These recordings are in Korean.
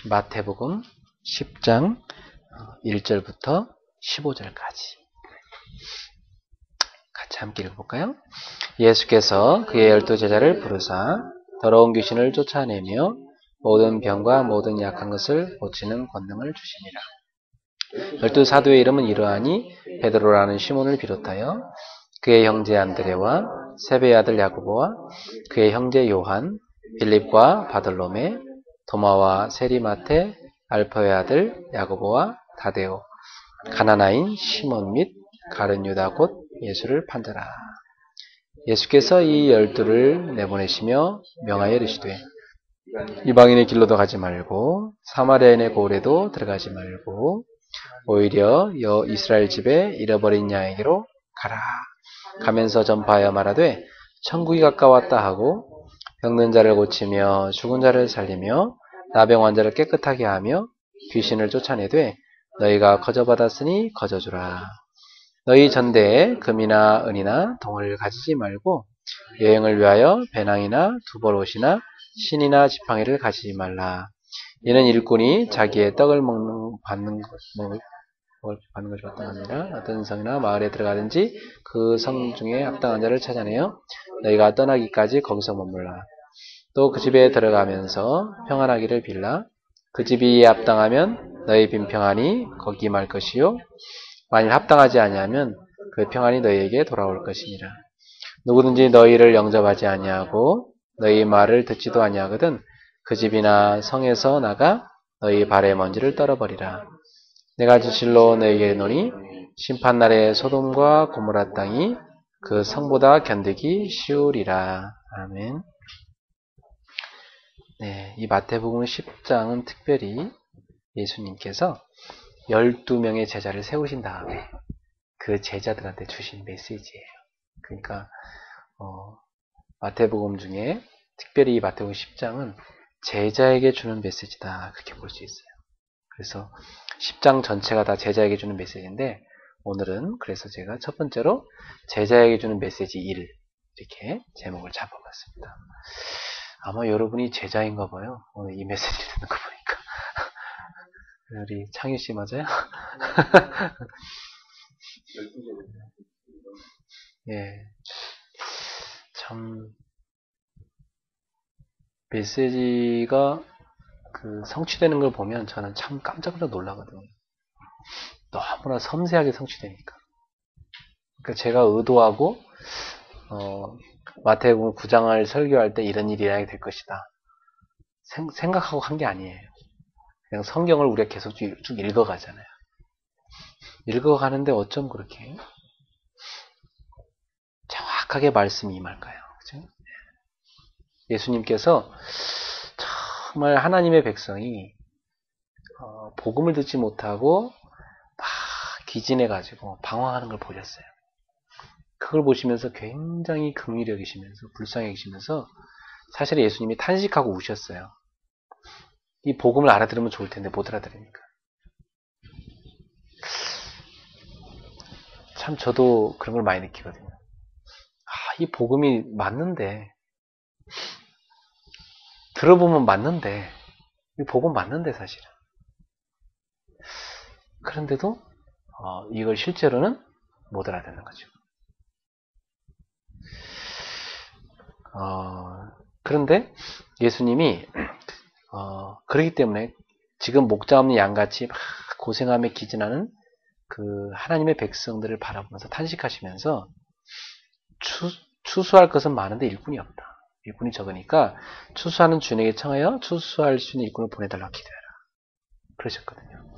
마태복음 10장 1절부터 15절까지 같이 함께 읽어볼까요? 예수께서 그의 12제자를 부르사 더러운 귀신을 쫓아내며 모든 병과 모든 약한 것을 고치는 권능을 주시니라. 12사도의 이름은 이러하니 베드로라는 시몬을 비롯하여 그의 형제 안드레와 세베의 아들 야고보와 그의 형제 요한, 빌립과 바들로메, 도마와 세리마테, 알퍼의 아들 야고보와 다데오, 가나나인 시몬 및 가룟 유다 곧 예수를 판자라. 예수께서 이 12를 내보내시며 명하여 이르시되 이방인의 길로도 가지 말고 사마리아인의 고을에도 들어가지 말고 오히려 이스라엘 집에 잃어버린 양에게로 가라. 가면서 전파하여 말하되 천국이 가까웠다 하고 병든 자를 고치며 죽은 자를 살리며 나병 환자를 깨끗하게 하며 귀신을 쫓아내되 너희가 거저받았으니 거저주라. 너희 전대에 금이나 은이나 동을 가지지 말고 여행을 위하여 배낭이나 두벌옷이나 신이나 지팡이를 가지지 말라. 이는 일꾼이 자기의 떡을 받는 것이 마땅하니라. 어떤 성이나 마을에 들어가든지 그 성 중에 합당한 자를 찾아내어 너희가 떠나기까지 거기서 머물라. 또 그 집에 들어가면서 평안하기를 빌라. 그 집이 합당하면 너희 빈 평안이 거기 말 것이요 만일 합당하지 아니하면 그 평안이 너희에게 돌아올 것이니라. 누구든지 너희를 영접하지 아니하고 너희 말을 듣지도 아니하거든 그 집이나 성에서 나가 너희 발의 먼지를 떨어버리라. 내가 진실로 너희에게 이르노니 심판날에 소돔과 고모라 땅이 그 성보다 견디기 쉬우리라. 아멘. 네, 이 마태복음 10장은 특별히 예수님께서 12명의 제자를 세우신 다음에 그 제자들한테 주신 메시지예요. 그러니까 마태복음 중에 특별히 이 마태복음 10장은 제자에게 주는 메시지다, 그렇게 볼 수 있어요. 그래서 10장 전체가 다 제자에게 주는 메시지인데 오늘은 그래서 제가 첫 번째로 제자에게 주는 메시지 1 이렇게 제목을 잡아봤습니다. 아마 여러분이 제자인가 봐요. 오늘 이 메시지 듣는 거 보니까. 우리 창희씨 맞아요? 예. 참 메시지가 성취되는 걸 보면 저는 참 깜짝 놀라거든요. 너무나 섬세하게 성취되니까. 그러니까 제가 의도하고 마태복음 9장을 설교할 때 이런 일이 일어나게 될 것이다 생각하고 한 게 아니에요. 그냥 성경을 우리가 계속 쭉 읽어가잖아요. 읽어가는데 어쩜 그렇게 정확하게 말씀이 임할까요? 그죠? 예수님께서 정말 하나님의 백성이 복음을 듣지 못하고 막 기진해가지고 방황하는 걸 보셨어요. 그걸 보시면서 굉장히 긍휼히 여기시면서 불쌍히 여기시면서 사실 예수님이 탄식하고 우셨어요. 이 복음을 알아들으면 좋을 텐데 못 알아들으니까. 참 저도 그런 걸 많이 느끼거든요. 이 복음이 맞는데 들어보면 맞는데 이 복음 맞는데 사실은 그런데도 이걸 실제로는 못 알아듣는 거죠. 그런데 예수님이 그렇기 때문에 지금 목자 없는 양같이 막 고생하며 기진하는 그 하나님의 백성들을 바라보면서 탄식하시면서 추수할 것은 많은데 일꾼이 없다. 일꾼이 적으니까 추수하는 주인에게 청하여 추수할 수 있는 일꾼을 보내달라고 기도해라. 그러셨거든요.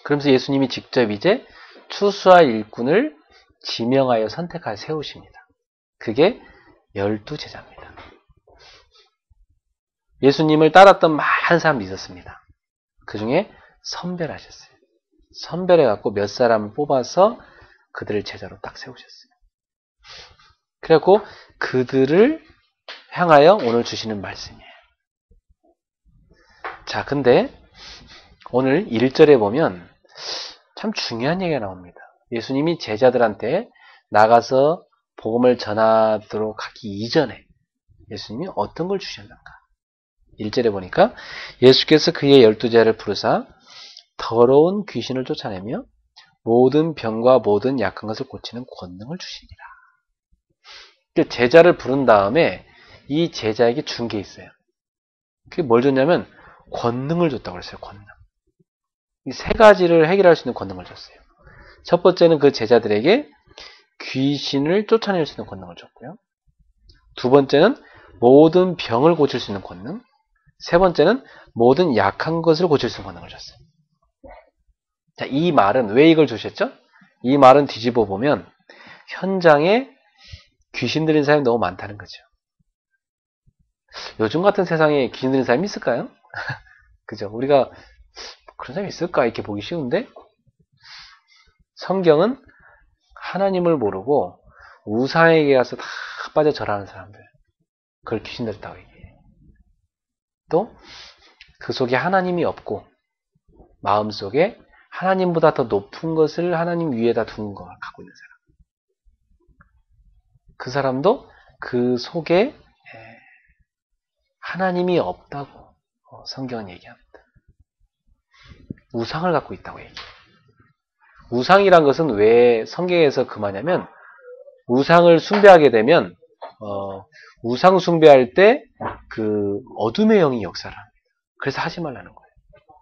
그러면서 예수님이 직접 이제 추수할 일꾼을 지명하여 선택하여 세우십니다. 그게 12제자입니다. 예수님을 따랐던 많은 사람들이 있었습니다. 그 중에 선별하셨어요. 선별해갖고 몇 사람을 뽑아서 그들을 제자로 딱 세우셨어요. 그래갖고 그들을 향하여 오늘 주시는 말씀이에요. 자, 근데 오늘 1절에 보면 참 중요한 얘기가 나옵니다. 예수님이 제자들한테 나가서 복음을 전하도록 하기 이전에 예수님이 어떤 걸 주셨는가? 1절에 보니까 예수께서 그의 12제자를 부르사 더러운 귀신을 쫓아내며 모든 병과 모든 약한 것을 고치는 권능을 주시니라. 제자를 부른 다음에 이 제자에게 준 게 있어요. 그게 뭘 줬냐면 권능을 줬다고 그랬어요. 권능. 이 세 가지를 해결할 수 있는 권능을 줬어요. 첫 번째는 그 제자들에게 귀신을 쫓아낼 수 있는 권능을 줬고요. 두 번째는 모든 병을 고칠 수 있는 권능. 세 번째는 모든 약한 것을 고칠 수 있는 권능을 줬어요. 자, 이 말은 왜 이걸 주셨죠? 이 말은 뒤집어 보면 현장에 귀신 들린 사람이 너무 많다는 거죠. 요즘 같은 세상에 귀신 들린 사람이 있을까요? 그죠? 우리가 그런 사람이 있을까? 이렇게 보기 쉬운데 성경은 하나님을 모르고 우상에게 가서 다 빠져 절하는 사람들, 그걸 귀신 들었다고 얘기해요. 또 그 속에 하나님이 없고 마음속에 하나님보다 더 높은 것을 하나님 위에다 두는 걸 갖고 있는 사람, 그 사람도 그 속에 하나님이 없다고 성경은 얘기합니다. 우상을 갖고 있다고 얘기해요. 우상이란 것은 왜 성경에서 금하냐면 우상을 숭배하게 되면 우상 숭배할 때 그 어둠의 영이 역사를 합니다. 그래서 하지 말라는 거예요.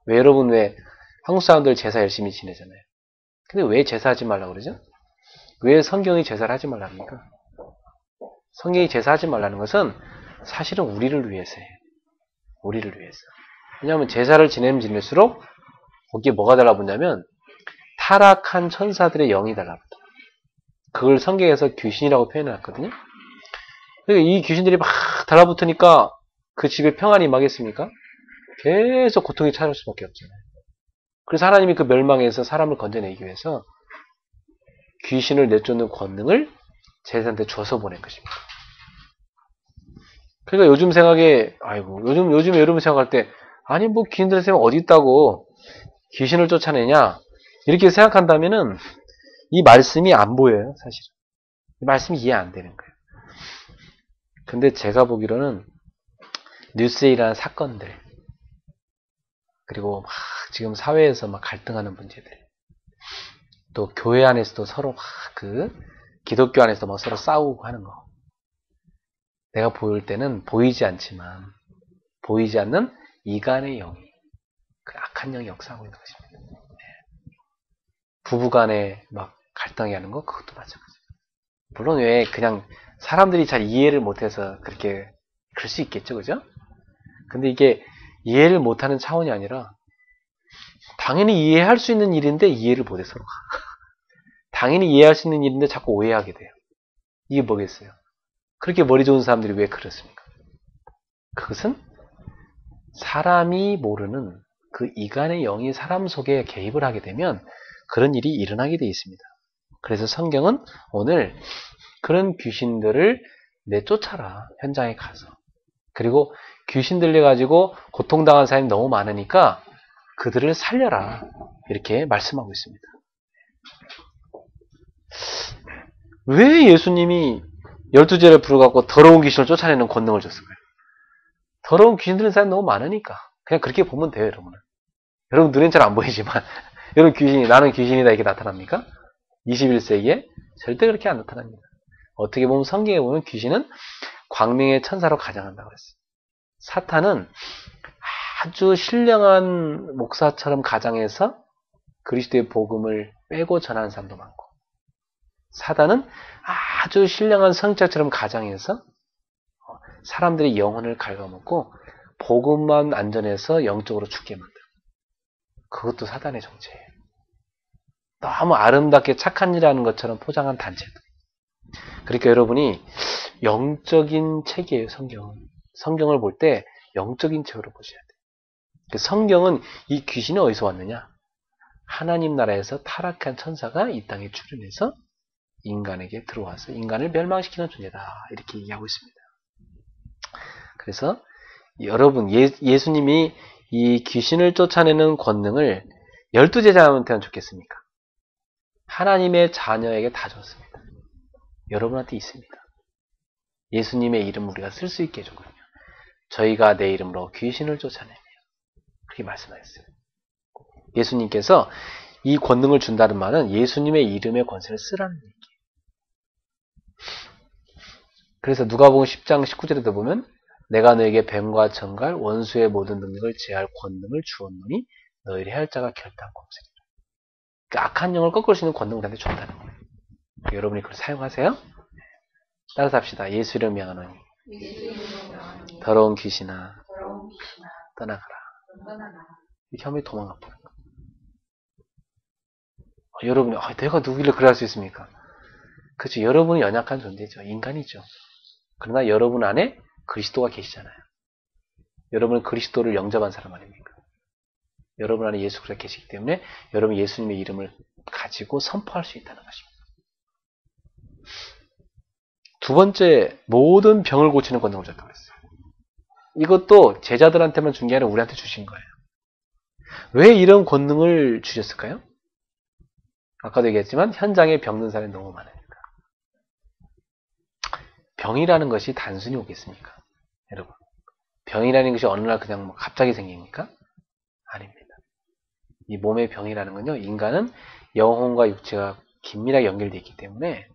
왜 여러분 왜 한국 사람들 제사 열심히 지내잖아요. 근데 왜 제사하지 말라고 그러죠? 왜 성경이 제사를 하지 말랍니까? 성경이 제사하지 말라는 것은 사실은 우리를 위해서예요. 우리를 위해서. 왜냐하면 제사를 지내면 지낼수록 거기에 뭐가 달라붙냐면 타락한 천사들의 영이 달라붙어요. 그걸 성경에서 귀신이라고 표현해놨거든요. 그러니까 이 귀신들이 막 달라붙으니까 그 집에 평안이 임하겠습니까? 계속 고통이 찾아올 수밖에 없잖아요. 그래서 하나님이 그 멸망에서 사람을 건져내기 위해서 귀신을 내쫓는 권능을 제사한테 줘서 보낸 것입니다. 그러니까 요즘 생각에, 요즘에 여러분 생각할 때, 아니, 뭐, 귀신 들린 사람이 어디 있다고 귀신을 쫓아내냐? 이렇게 생각한다면은, 이 말씀이 안 보여요, 사실은. 이 말씀이 이해 안 되는 거예요. 근데 제가 보기로는, 뉴스에 일어난 사건들, 그리고 막 지금 사회에서 막 갈등하는 문제들, 또 교회 안에서도 서로 막 기독교 안에서 막 서로 싸우고 하는 거. 내가 보일 때는 보이지 않지만, 보이지 않는 이간의 영이, 그 악한 영이 역사하고 있는 것입니다. 부부 간에 막 갈등이 하는 거, 그것도 마찬가지예요. 물론 왜 그냥 사람들이 잘 이해를 못해서 그렇게, 그럴 수 있겠죠, 그죠? 근데 이게 이해를 못하는 차원이 아니라, 당연히 이해할 수 있는 일인데 이해를 못해, 서로가. 당연히 이해할 수 있는 일인데 자꾸 오해하게 돼요. 이게 뭐겠어요? 그렇게 머리 좋은 사람들이 왜 그렇습니까? 그것은 사람이 모르는 그 이간의 영이 사람 속에 개입을 하게 되면 그런 일이 일어나게 되어 있습니다. 그래서 성경은 오늘 그런 귀신들을 내쫓아라, 현장에 가서. 그리고 귀신 들려가지고 고통당한 사람이 너무 많으니까 그들을 살려라, 이렇게 말씀하고 있습니다. 왜 예수님이 12제를 부르갖고 더러운 귀신을 쫓아내는 권능을 줬을까요? 더러운 귀신 들린 사람이 너무 많으니까. 그냥 그렇게 보면 돼요, 여러분은. 여러분 눈엔 잘 안 보이지만 여러분 귀신이, 나는 귀신이다 이렇게 나타납니까? 21세기에 절대 그렇게 안 나타납니다. 어떻게 보면 성경에 보면 귀신은 광명의 천사로 가장한다고 그랬어요. 사탄은 아주 신령한 목사처럼 가장해서 그리스도의 복음을 빼고 전하는 사람도 많고, 사단은 아주 신령한 성직자처럼 가장해서 사람들의 영혼을 갉아먹고 복음만 안전해서 영적으로 죽게 만들고, 그것도 사단의 정체예요. 너무 아름답게 착한 일하는 것처럼 포장한 단체도. 그러니까 여러분이 영적인 책이에요, 성경은. 성경을 볼 때 영적인 책으로 보셔야 돼요. 성경은 이 귀신이 어디서 왔느냐? 하나님 나라에서 타락한 천사가 이 땅에 출현해서 인간에게 들어와서 인간을 멸망시키는 존재다, 이렇게 얘기하고 있습니다. 그래서 여러분, 예수님이 이 귀신을 쫓아내는 권능을 12제자한테는 줬겠습니까? 하나님의 자녀에게 다 줬습니다. 여러분한테 있습니다. 예수님의 이름 우리가 쓸 수 있게 해줬거든요. 저희가 내 이름으로 귀신을 쫓아내며 그렇게 말씀하셨어요. 예수님께서 이 권능을 준다는 말은 예수님의 이름의 권세를 쓰라는 얘기예요. 그래서 누가복음 10장 19절에도 보면 내가 너에게 뱀과 청갈 원수의 모든 능력을 제할 권능을 주었노니 너희를 해할 자가 결단코 없으리라. 그러니까 악한 영을 꺾을 수 있는 권능을 나한테 줬다는 거예요. 여러분이 그걸 사용하세요? 따라서 합시다. 예수 이름 명하노니 더러운 귀신아 떠나가라. 이렇게 하면 도망가 버려요. 여러분이 내가 누구길래 그래 할 수 있습니까? 그렇죠. 여러분은 연약한 존재죠. 인간이죠. 그러나 여러분 안에 그리스도가 계시잖아요. 여러분은 그리스도를 영접한 사람 아닙니까? 여러분 안에 예수 그리스도가 계시기 때문에 여러분 예수님의 이름을 가지고 선포할 수 있다는 것입니다. 두 번째, 모든 병을 고치는 권능을 줬다고 했어요. 이것도 제자들한테만 준 게 아니라 우리한테 주신 거예요. 왜 이런 권능을 주셨을까요? 아까도 얘기했지만 현장에 병든 사람이 너무 많으니까. 병이라는 것이 단순히 오겠습니까? 여러분, 병이라는 것이 어느 날 그냥 갑자기 생깁니까? 아닙니다. 이 몸의 병이라는 건요, 인간은 영혼과 육체가 긴밀하게 연결되어 있기 때문에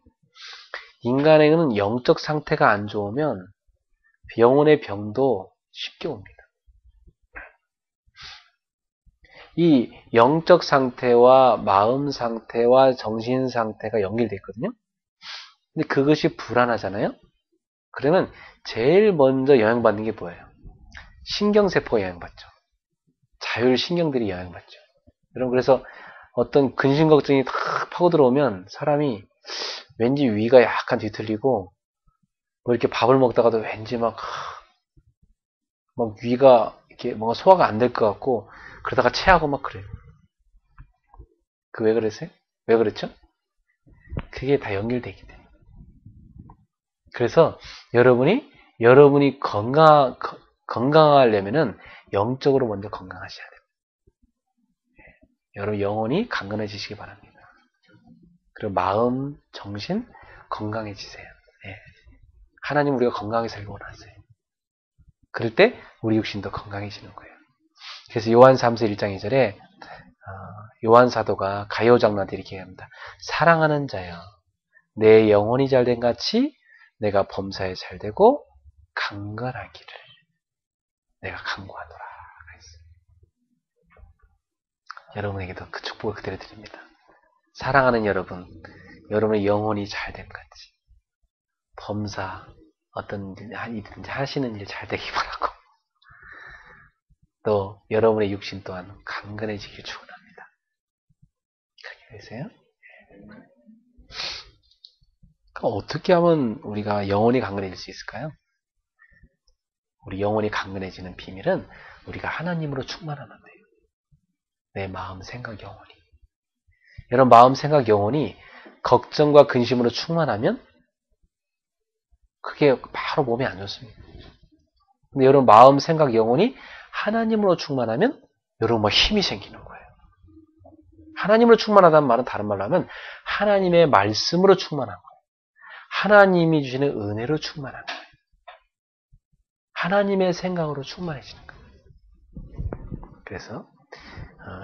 인간에게는 영적 상태가 안 좋으면 영혼의 병도 쉽게 옵니다. 이 영적 상태와 마음 상태와 정신 상태가 연결되어 있거든요. 근데 그것이 불안하잖아요. 그러면 제일 먼저 영향받는 게 뭐예요? 신경세포가 영향받죠. 자율신경들이 영향받죠. 여러분, 그래서 어떤 근심 걱정이 탁 파고 들어오면 사람이 왠지 위가 약간 뒤틀리고 뭐 이렇게 밥을 먹다가도 왠지 막 위가 이렇게 뭔가 소화가 안 될 것 같고 그러다가 체하고 막 그래요. 그 왜 그랬어요? 왜 그랬죠? 그게 다 연결되어 있기 때문에. 그래서 여러분이 건강하려면은 영적으로 먼저 건강하셔야 돼요. 여러분 영혼이 강건해지시기 바랍니다. 그리고 마음, 정신 건강해지세요. 예. 하나님 우리가 건강하게 살기 원하세요. 그럴 때 우리 육신도 건강해지는 거예요. 그래서 요한 3서 1장 2절에 요한 사도가 가요장로한테 이렇게 얘기합니다. 사랑하는 자여, 내 영혼이 잘된 같이 내가 범사에 잘되고 강건하기를 내가 간구하노라. 여러분에게도 그 축복을 그대로 드립니다. 사랑하는 여러분, 여러분의 영혼이 잘된 같이 범사 어떤 일이든지 하시는 일 잘 되기 바라고 또 여러분의 육신 또한 강건해지길 축원합니다. 그렇게 되세요? 그럼 어떻게 하면 우리가 영혼이 강건해질 수 있을까요? 우리 영혼이 강건해지는 비밀은 우리가 하나님으로 충만하면 돼요. 내 마음, 생각, 영혼이. 여러분 마음, 생각, 영혼이 걱정과 근심으로 충만하면 그게 바로 몸에 안 좋습니다. 근데 여러분 마음, 생각, 영혼이 하나님으로 충만하면 여러분 힘이 생기는 거예요. 하나님으로 충만하다는 말은 다른 말로 하면 하나님의 말씀으로 충만한 거예요. 하나님이 주시는 은혜로 충만한 거예요. 하나님의 생각으로 충만해지는 거예요. 그래서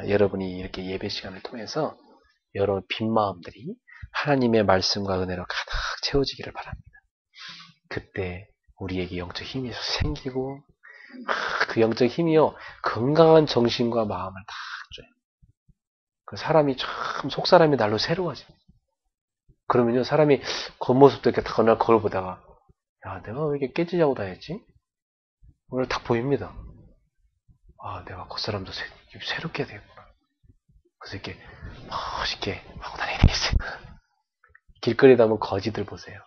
여러분이 이렇게 예배 시간을 통해서 여러 빈 마음들이 하나님의 말씀과 은혜로 가득 채워지기를 바랍니다. 그때 우리에게 영적 힘이 생기고 그 영적 힘이요 건강한 정신과 마음을 다 줘요. 그 사람이 참 속사람이 날로 새로워집니다. 그러면요 사람이 겉모습도 이렇게 다 그날 거울 보다가 야 내가 왜 이렇게 깨지자고 다녔지? 오늘 딱 보입니다. 아 내가 겉사람도 새롭게 되구나. 그래서 이렇게 멋있게 하고 다니는 게 있어요. 길거리에 가면 거지들 보세요.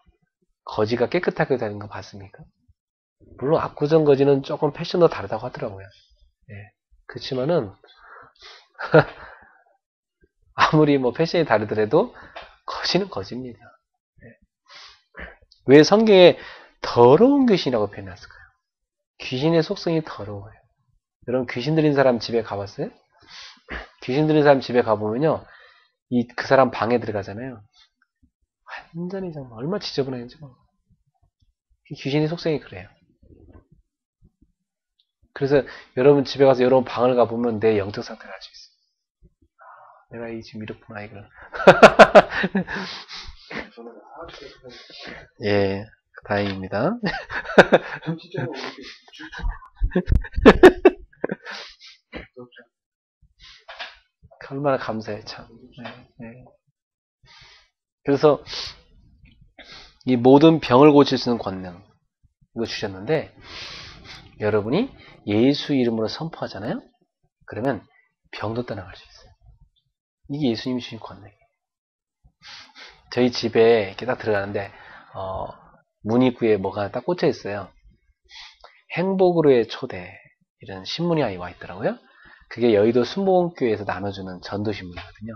거지가 깨끗하게 다니는 거 봤습니까? 물론 압구정 거지는 조금 패션도 다르다고 하더라고요. 예. 그렇지만은 아무리 패션이 다르더라도 거지는 거지입니다. 예. 왜 성경에 더러운 귀신이라고 표현했을까요? 귀신의 속성이 더러워요. 여러분 귀신 들린 사람 집에 가봤어요? 귀신 들린 사람 집에 가보면요 그 사람 방에 들어가잖아요. 완전히 정말 얼마나 지저분한지 귀신의 속성이 그래요. 그래서 여러분 집에 가서 여러분 방을 가보면 내 영적 상태를 알 수 있어요. 내가 지금 이렇구나, 이걸. 예, 다행입니다. 얼마나 감사해, 참. 네. 그래서 이 모든 병을 고칠 수 있는 권능, 이거 주셨는데, 여러분이 예수 이름으로 선포하잖아요? 그러면 병도 떠나갈 수 있어요. 이게 예수님이 주신 권능이에요. 저희 집에 이렇게 딱 들어가는데, 문 입구에 뭐가 딱 꽂혀 있어요. 행복으로의 초대, 이런 신문이 와 있더라고요. 그게 여의도 순복음교회에서 나눠주는 전도신문이거든요.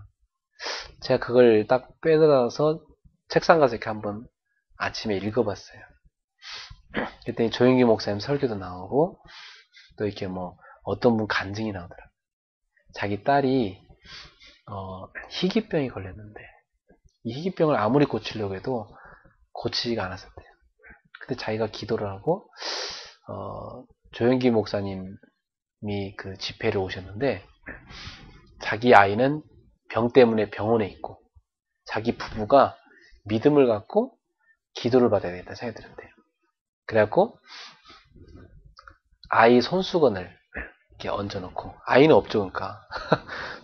제가 그걸 딱 빼들어서 책상 가서 이렇게 한번 아침에 읽어봤어요. 그랬더니 조영기 목사님 설교도 나오고, 또 이렇게 뭐 어떤 분 간증이 나오더라고요. 자기 딸이 희귀병이 걸렸는데, 이 희귀병을 아무리 고치려고 해도 고치지가 않았었대요. 근데 자기가 기도를 하고, 조영기 목사님이 그 집회를 오셨는데, 자기 아이는 병 때문에 병원에 있고, 자기 부부가 믿음을 갖고 기도를 받아야 되겠다 생각이 들었대요. 그래갖고, 아이 손수건을 이렇게 얹어놓고, 아이는 없죠, 그러니까.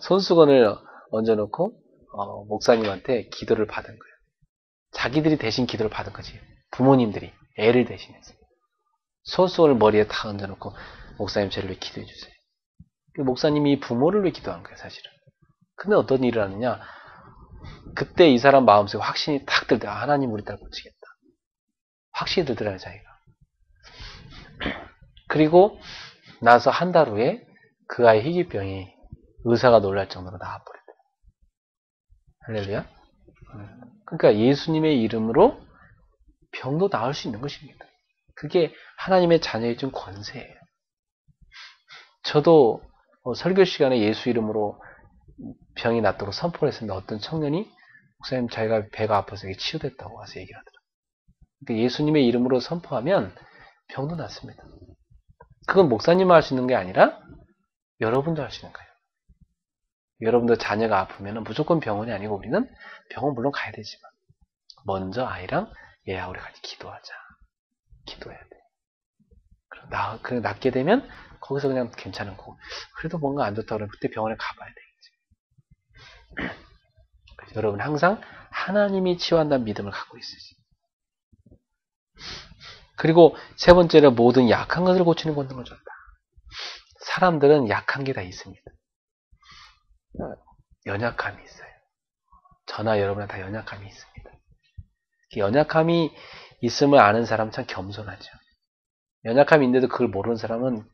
손수건을 얹어놓고, 목사님한테 기도를 받은 거예요. 자기들이 대신 기도를 받은 거지. 부모님들이 애를 대신해서. 손수건을 머리에 다 얹어놓고, 목사님 저를 위해 기도해 주세요. 목사님이 부모를 위해 기도한 거예요, 사실은. 근데 어떤 일을 하느냐, 그때 이 사람 마음속에 확신이 탁 들 때, 하나님 우리 딸 고치겠다. 확신이 들더라고요, 자기가. 그리고 나서 한 달 후에 그 아이 희귀병이 의사가 놀랄 정도로 나아버렸대요. 할렐루야. 그러니까 예수님의 이름으로 병도 나을 수 있는 것입니다. 그게 하나님의 자녀의 준 권세예요. 저도 설교 시간에 예수 이름으로 병이 낫도록 선포를 했었는데 어떤 청년이 목사님 자기가 배가 아파서 치유됐다고 와서 얘기를 하더라고요. 그러니까 예수님의 이름으로 선포하면 병도 낫습니다. 그건 목사님만 할 수 있는 게 아니라 여러분도 할 수 있는 거예요. 여러분들 자녀가 아프면 무조건 병원이 아니고 우리는 병원 물론 가야 되지만 먼저 아이랑 얘야 우리 같이 기도하자. 기도해야 돼. 그래 낫게 되면 거기서 그냥 괜찮은 거고 그래도 뭔가 안 좋다 그러면 그때 병원에 가봐야 되겠지. 여러분 항상 하나님이 치유한다는 믿음을 갖고 있으시. 그리고 세 번째로 모든 약한 것을 고치는 권능을 줬다. 사람들은 약한 게 다 있습니다. 연약함이 있어요. 저나 여러분은 다 연약함이 있습니다. 연약함이 있음을 아는 사람은 참 겸손하죠. 연약함이 있는데도 그걸 모르는 사람은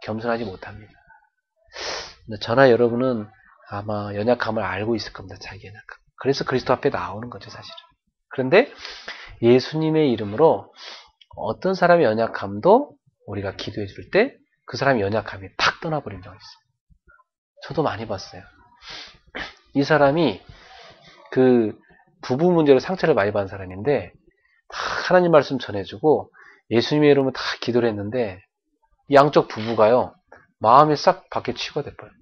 겸손하지 못합니다. 저나 여러분은 아마 연약함을 알고 있을 겁니다. 자기 연약함. 그래서 그리스도 앞에 나오는 거죠, 사실은. 그런데 예수님의 이름으로 어떤 사람의 연약함도 우리가 기도해 줄 때 그 사람의 연약함이 탁 떠나버린 적이 있어요. 저도 많이 봤어요. 이 사람이 그 부부 문제로 상처를 많이 받은 사람인데 다 하나님 말씀 전해주고 예수님의 이름으로 다 기도를 했는데 양쪽 부부가요. 마음이 싹 밖에 치유가 돼버려요.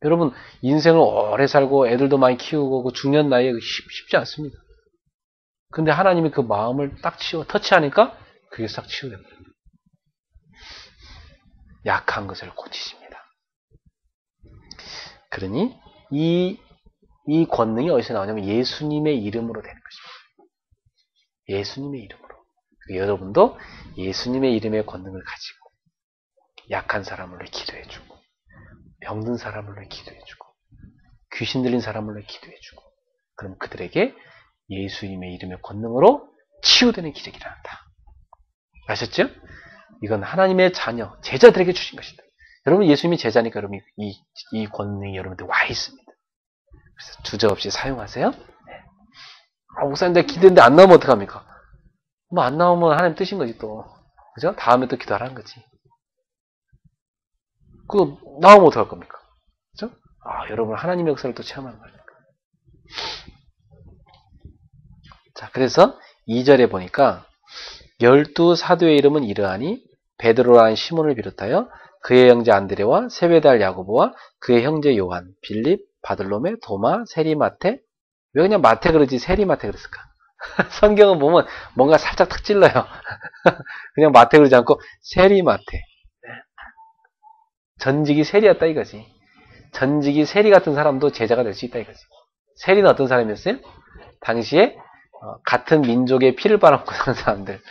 여러분 인생을 오래 살고 애들도 많이 키우고 그 중년 나이에 쉽지 않습니다. 근데 하나님이 그 마음을 딱 터치하니까 그게 싹 치유돼버려요. 약한 것을 고치십니다. 그러니 이 권능이 어디서 나오냐면 예수님의 이름으로 되는 것입니다. 예수님의 이름으로. 여러분도 예수님의 이름의 권능을 가지고 약한 사람을 위해 기도해주고 병든 사람을 위해 기도해주고 귀신 들린 사람을 위해 기도해주고 그럼 그들에게 예수님의 이름의 권능으로 치유되는 기적이 일어난다. 아셨죠? 이건 하나님의 자녀, 제자들에게 주신 것이다. 여러분 예수님이 제자니까 여러분 이 권능이 여러분한테 와 있습니다. 그래서 주저없이 사용하세요. 네. 목사님 내가 기도했는데 안 나오면 어떡합니까? 뭐 안 나오면 하나님 뜻인 거지 또. 그죠? 다음에 또 기도하라는 거지. 그거 나오면 어떡할 겁니까? 그죠? 여러분 하나님의 역사를 또 체험하는 거니까. 자, 그래서 2절에 보니까 12 사도의 이름은 이러하니 베드로라는 시몬을 비롯하여 그의 형제 안드레와 세베달 야고보와 그의 형제 요한, 빌립, 바들로메, 도마, 세리마테. 왜 그냥 마테 그러지 세리마테 그랬을까? 성경은 보면 뭔가 살짝 탁 찔러요. 그냥 마테 그러지 않고 세리마테. 전직이 세리였다 이거지. 전직이 세리 같은 사람도 제자가 될 수 있다 이거지. 세리는 어떤 사람이었어요? 당시에 같은 민족의 피를 빨아먹고 사는 사람들.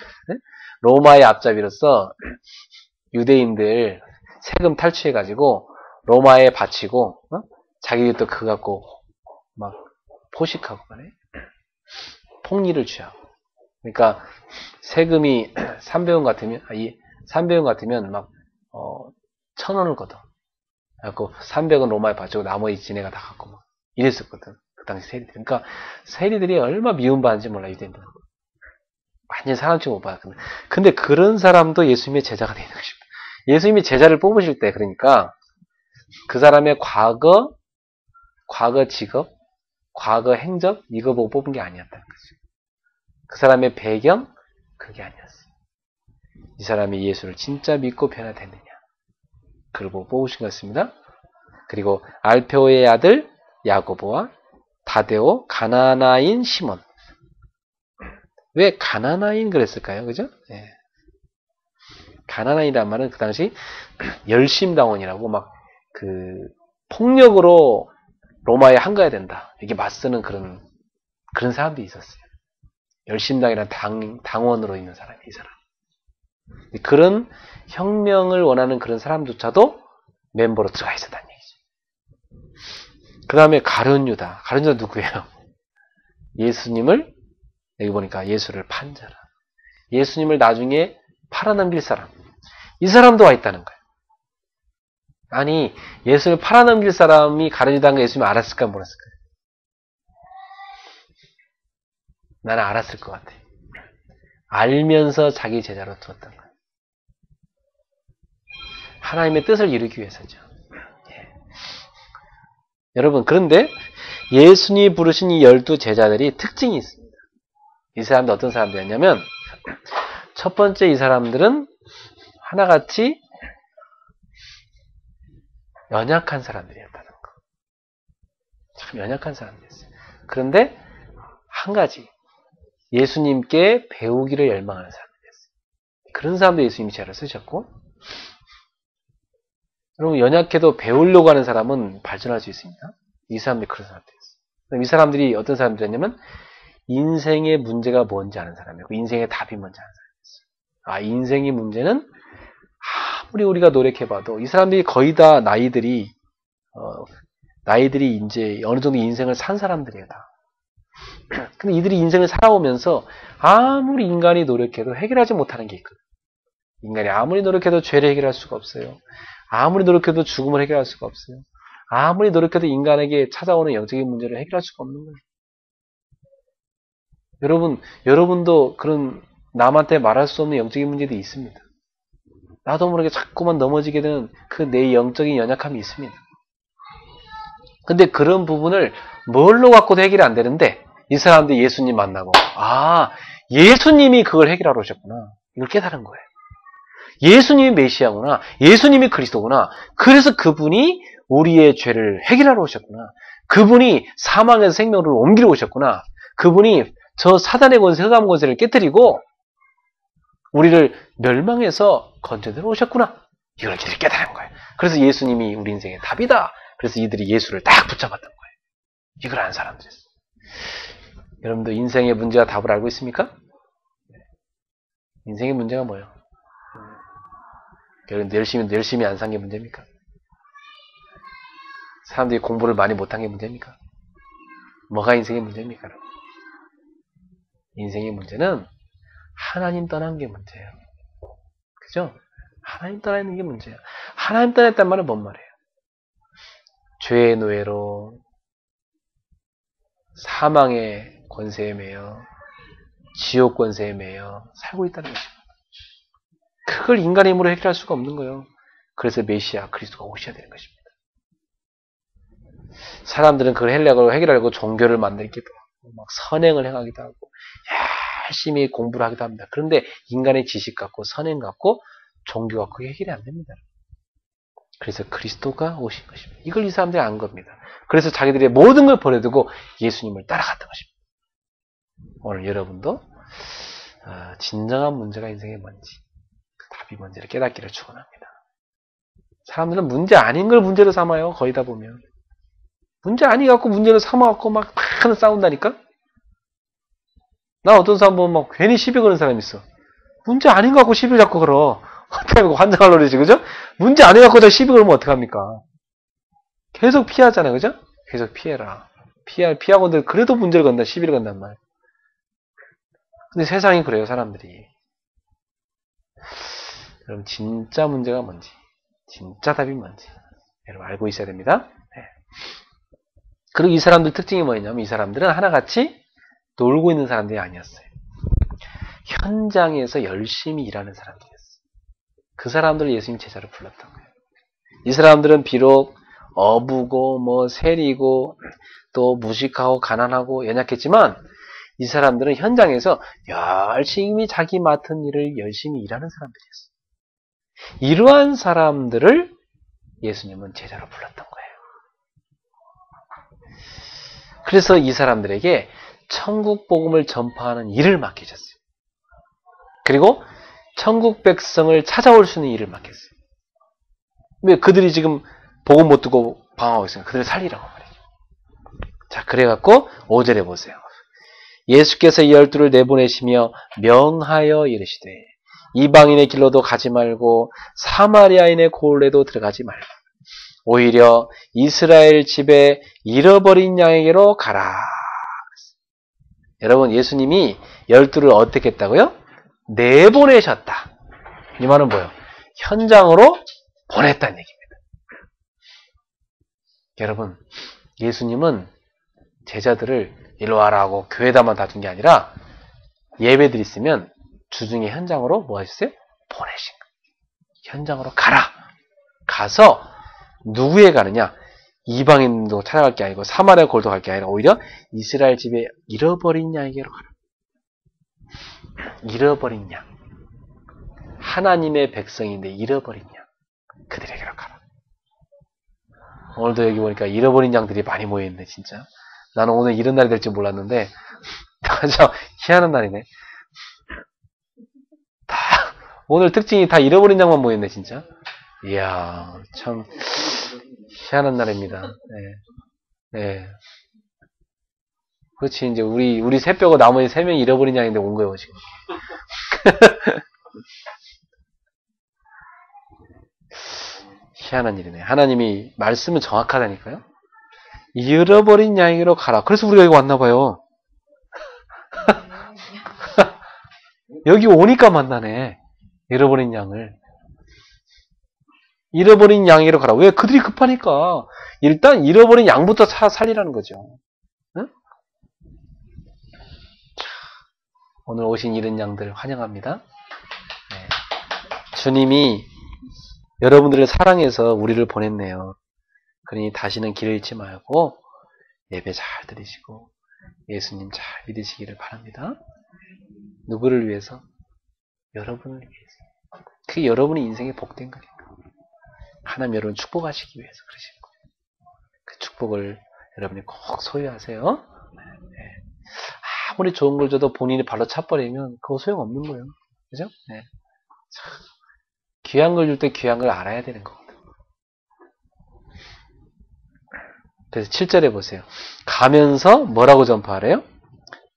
로마의 앞잡이로서 유대인들 세금 탈취해가지고 로마에 바치고 자기들 또 그거 갖고 막 포식하고 그래. 폭리를 취하고. 그러니까 세금이 300원 같으면 막 1,000원을 걷어. 그래갖고 300원 로마에 바치고 나머지 지네가 다 갖고 막 이랬었거든. 그 당시 세리들. 그러니까 세리들이 얼마나 미움받는지 몰라 유대인들은. 완전 사람처럼 못 받았거든. 근데 그런 사람도 예수님의 제자가 되는 것입니다. 예수님이 제자를 뽑으실 때 그러니까 그 사람의 과거 직업, 과거 행적 이거 보고 뽑은 게 아니었다는 거죠. 그 사람의 배경 그게 아니었어. 이 사람이 예수를 진짜 믿고 변화됐느냐. 그걸 보고 뽑으신 것입니다. 그리고 알페오의 아들 야고보와 다데오, 가나나인 시몬. 왜 가나나인 그랬을까요? 그죠? 네. 가나나인이란 말은 그 당시 열심당원이라고 막 그 폭력으로 로마에 항거해야 된다. 이게 맞서는 그런 사람들이 있었어요. 열심당이라는 당원으로 있는 사람이 이 사람. 그런 혁명을 원하는 그런 사람조차도 멤버로 들어가 있었다는 얘기죠. 그 다음에 가룟유다. 가룟유다 누구예요? 예수님을 여기 보니까 예수를 판 자라. 예수님을 나중에 팔아넘길 사람. 이 사람도 와 있다는 거예요. 아니 예수를 팔아넘길 사람이 가룟유다인 거 예수님이 알았을까 몰랐을까? 나는 알았을 것 같아. 알면서 자기 제자로 두었던 거예요. 하나님의 뜻을 이루기 위해서죠. 예. 여러분 그런데 예수님이 부르신 이 12 제자들이 특징이 있습니다. 이 사람들 어떤 사람들이었냐면 첫 번째 이 사람들은 하나같이 연약한 사람들이었다는 거. 참 연약한 사람들이었어요. 그런데 한 가지 예수님께 배우기를 열망하는 사람들이었어요. 그런 사람도 예수님이 제자를 쓰셨고 여러분 연약해도 배우려고 하는 사람은 발전할 수 있습니다. 이 사람들이 그런 사람들이었어요. 이 사람들이 어떤 사람들이었냐면 인생의 문제가 뭔지 아는 사람이고 인생의 답이 뭔지 아는 사람이었어요. 인생의 문제는 아무리 우리가 노력해봐도 이 사람들이 거의 다 나이들이 이제 어느 정도 인생을 산 사람들이에요. 다. 근데 이들이 인생을 살아오면서 아무리 인간이 노력해도 해결하지 못하는 게 있거든요. 인간이 아무리 노력해도 죄를 해결할 수가 없어요. 아무리 노력해도 죽음을 해결할 수가 없어요. 아무리 노력해도 인간에게 찾아오는 영적인 문제를 해결할 수가 없는 거예요. 여러분도 그런 남한테 말할 수 없는 영적인 문제도 있습니다. 나도 모르게 자꾸만 넘어지게 되는 그 내 영적인 연약함이 있습니다. 근데 그런 부분을 뭘로 갖고도 해결이 안 되는데 이 사람들이 예수님 만나고 예수님이 그걸 해결하러 오셨구나. 이걸 깨달은 거예요. 예수님이 메시아구나. 예수님이 그리스도구나. 그래서 그분이 우리의 죄를 해결하러 오셨구나. 그분이 사망에서 생명으로 옮기러 오셨구나. 그분이 저 사단의 권세, 흑암 권세를 깨뜨리고 우리를 멸망해서 건져들어 오셨구나. 이걸 이들이 깨달은 거예요. 그래서 예수님이 우리 인생의 답이다. 그래서 이들이 예수를 딱 붙잡았던 거예요. 이걸 아는 사람들이었어요. 여러분도 인생의 문제와 답을 알고 있습니까? 인생의 문제가 뭐예요? 여러분 열심히 안 산 게 문제입니까? 사람들이 공부를 많이 못한 게 문제입니까? 뭐가 인생의 문제입니까? 인생의 문제는 하나님 떠난 게 문제예요. 그죠? 하나님 떠나 있는 게 문제예요. 하나님 떠나 있단 말은 뭔 말이에요? 죄의 노예로 사망의 권세에 매여 지옥 권세에 매여 살고 있다는 것입니다. 그걸 인간의 힘으로 해결할 수가 없는 거예요. 그래서 메시아 그리스도가 오셔야 되는 것입니다. 사람들은 그걸 해결하려고 종교를 만들기도 하고 막 선행을 행하기도 하고 열심히 공부를 하기도 합니다. 그런데 인간의 지식 갖고 선행 갖고 종교가 그게 해결이 안 됩니다. 그래서 그리스도가 오신 것입니다. 이걸 이 사람들이 안 겁니다. 그래서 자기들의 모든 걸 버려두고 예수님을 따라갔던 것입니다. 오늘 여러분도 진정한 문제가 인생의 뭔지, 그 답이 뭔지를 깨닫기를 축원합니다. 사람들은 문제 아닌 걸 문제로 삼아요. 거의 다 보면. 문제 아니갖고 문제로 삼아갖고 막 싸운다니까? 나 어떤 사람 보면 막 괜히 시비 거는 사람이 있어. 문제 아닌 거 갖고 시비 자꾸 걸어. 어떻게 하면 환장할 노리지, 그죠? 문제 안 해갖고 저 시비 걸면 어떡합니까? 계속 피하잖아요, 그죠? 계속 피해라. 피하고들 그래도 문제를 건다, 시비를 건단 말. 근데 세상이 그래요, 사람들이. 그럼 진짜 문제가 뭔지, 진짜 답이 뭔지, 여러분 알고 있어야 됩니다. 네. 그리고 이 사람들 특징이 뭐였냐면, 이 사람들은 하나같이 놀고 있는 사람들이 아니었어요. 현장에서 열심히 일하는 사람들이었어요. 그 사람들을 예수님 제자로 불렀던 거예요. 이 사람들은 비록 어부고 세리고 또 무식하고 가난하고 연약했지만 이 사람들은 현장에서 열심히 자기 맡은 일을 열심히 일하는 사람들이었어요. 이러한 사람들을 예수님은 제자로 불렀던 거예요. 그래서 이 사람들에게 천국 복음을 전파하는 일을 맡기셨어요. 그리고 천국 백성을 찾아올 수 있는 일을 맡겼어요. 왜 그들이 지금 복음 못 듣고 방황하고 있어요. 그들을 살리라고 말이죠. 자, 그래갖고 5절에 보세요. 예수께서 12를 내보내시며 명하여 이르시되 이방인의 길로도 가지 말고 사마리아인의 고을에도 들어가지 말고 오히려 이스라엘 집에 잃어버린 양에게로 가라. 여러분, 예수님이 12를 어떻게 했다고요? 내보내셨다. 이 말은 뭐예요? 현장으로 보냈다는 얘기입니다. 여러분, 예수님은 제자들을 일로 와라고 교회다만 다 둔 게 아니라 예배들 있으면 주중에 현장으로 뭐 하셨어요? 보내신 거예요. 현장으로 가라. 가서 누구에 가느냐? 이방인도 찾아갈 게 아니고 사마리아 골도 갈 게 아니라 오히려 이스라엘 집에 잃어버린 양에게로 가라. 잃어버린 양. 하나님의 백성인데 잃어버린 양. 그들에게로 가라. 오늘도 여기 보니까 잃어버린 양들이 많이 모여있네, 진짜. 나는 오늘 이런 날이 될 줄 몰랐는데, 참 희한한 날이네. 오늘 특징이 다 잃어버린 양만 모였네, 진짜. 이야, 참 희한한 날입니다. 네. 네. 그렇지, 이제 우리 셋 빼고 나머지 3명이 잃어버린 양인데 온 거예요, 지금. 희한한 일이네. 하나님이 말씀은 정확하다니까요. 잃어버린 양에게로 가라. 그래서 우리가 여기 왔나 봐요. 여기 오니까 만나네. 잃어버린 양을. 잃어버린 양에게로 가라. 왜? 그들이 급하니까. 일단 잃어버린 양부터 살리라는 거죠. 응? 오늘 오신 잃은 양들 환영합니다. 네. 주님이 여러분들을 사랑해서 우리를 보냈네요. 그러니 다시는 길을 잃지 말고 예배 잘 드리시고 예수님 잘 믿으시기를 바랍니다. 누구를 위해서? 여러분을 위해서. 그게 여러분의 인생의 복된 거니까. 하나님 여러분 축복하시기 위해서 그러신 거예요. 그 축복을 여러분이 꼭 소유하세요. 네. 아무리 좋은 걸 줘도 본인이 발로 차버리면 그거 소용없는 거예요. 그죠? 네. 귀한 걸 줄 때 귀한 걸 알아야 되는 거거든요. 그래서 7절에 보세요. 가면서 뭐라고 전파하래요?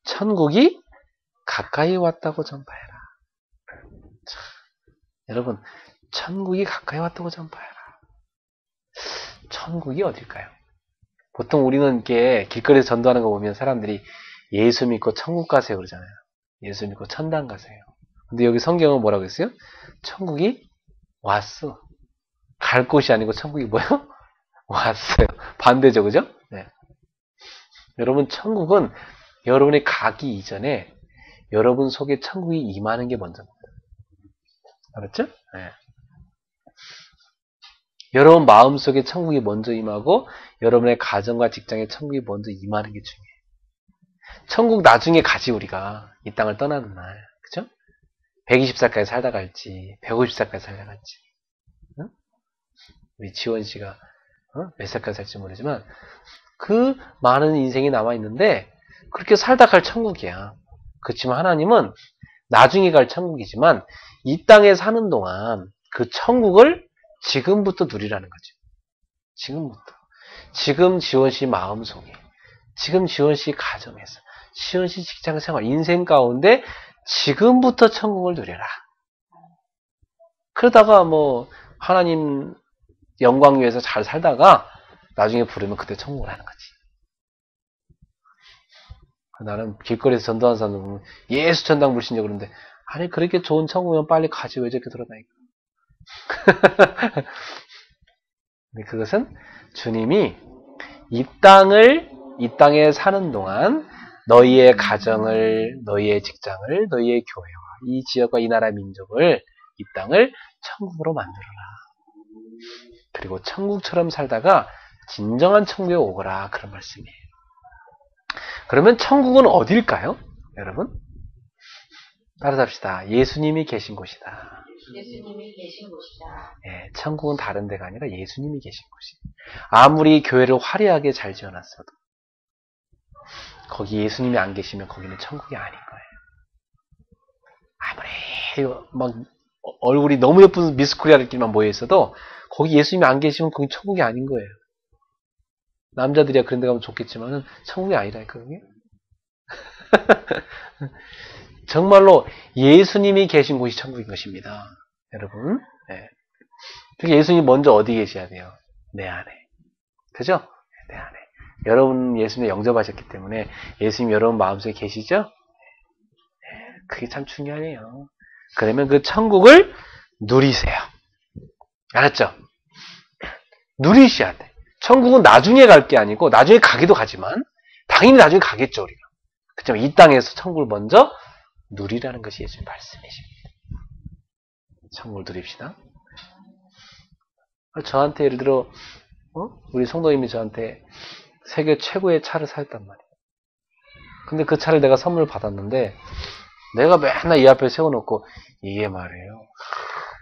천국이 가까이 왔다고 전파해라. 참, 여러분, 천국이 가까이 왔다고 전파해라. 천국이 어딜까요? 보통 우리는 이렇게 길거리에서 전도하는 거 보면 사람들이 예수 믿고 천국 가세요 그러잖아요. 예수 믿고 천당 가세요. 근데 여기 성경은 뭐라고 했어요? 천국이 왔어. 갈 곳이 아니고 천국이 뭐예요? 왔어요. 반대죠, 그죠? 네. 여러분, 천국은 여러분이 가기 이전에 여러분 속에 천국이 임하는 게 먼저입니다. 알았죠? 네. 여러분 마음속에 천국이 먼저 임하고 여러분의 가정과 직장에 천국이 먼저 임하는 게 중요해요. 천국 나중에 가지 우리가 이 땅을 떠나는 날. 그죠? 120살까지 살다 갈지 150살까지 살다 갈지 응? 우리 지원 씨가 몇 살까지 살지 모르지만 그 많은 인생이 남아있는데 그렇게 살다 갈 천국이야. 그렇지만 하나님은 나중에 갈 천국이지만 이 땅에 사는 동안 그 천국을 지금부터 누리라는 거죠. 지금부터. 지금 지원 씨 마음속에, 지금 지원 씨 가정에서, 지원 씨 직장생활, 인생 가운데 지금부터 천국을 누려라. 그러다가 뭐 하나님 영광 위에서 잘 살다가 나중에 부르면 그때 천국을 하는 거지. 나는 길거리에서 전도하는 사람들 보면 예수 천당 불신자 그러는데 아니 그렇게 좋은 천국이면 빨리 가지 왜 저렇게 돌아다니까. 그것은 주님이 이 땅에 사는 동안 너희의 가정을, 너희의 직장을, 너희의 교회와 이 지역과 이 나라 민족을 이 땅을 천국으로 만들어라. 그리고 천국처럼 살다가 진정한 천국에 오거라. 그런 말씀이에요. 그러면 천국은 어딜까요? 여러분? 따라잡시다. 예수님이 계신 곳이다. 예수님이 계신 곳이다. 네, 천국은 다른 데가 아니라 예수님이 계신 곳이에요. 아무리 교회를 화려하게 잘 지어놨어도 거기 예수님이 안 계시면 거기는 천국이 아닌 거예요. 아무리 막 얼굴이 너무 예쁜 미스 코리아들끼리만 모여있어도 거기 예수님이 안 계시면 거기 천국이 아닌 거예요. 남자들이야 그런 데 가면 좋겠지만 천국이 아니라니까 그게. 정말로 예수님이 계신 곳이 천국인 것입니다. 여러분. 네. 그게 예수님이 먼저 어디 계셔야 돼요? 내 안에. 그죠? 내 안에. 여러분 예수님을 영접하셨기 때문에 예수님 여러분 마음속에 계시죠? 네. 그게 참 중요해요. 그러면 그 천국을 누리세요. 알았죠? 누리셔야 돼. 천국은 나중에 갈 게 아니고 나중에 가기도 가지만 당연히 나중에 가겠죠 우리가. 그렇지만 이 땅에서 천국을 먼저 누리라는 것이 예수님 말씀이십니다. 천국을 누립시다. 저한테 예를 들어 우리 성도님이 저한테 세계 최고의 차를 사줬단 말이에요. 근데 그 차를 내가 선물 받았는데 내가 맨날 이 앞에 세워놓고 이게 말이에요.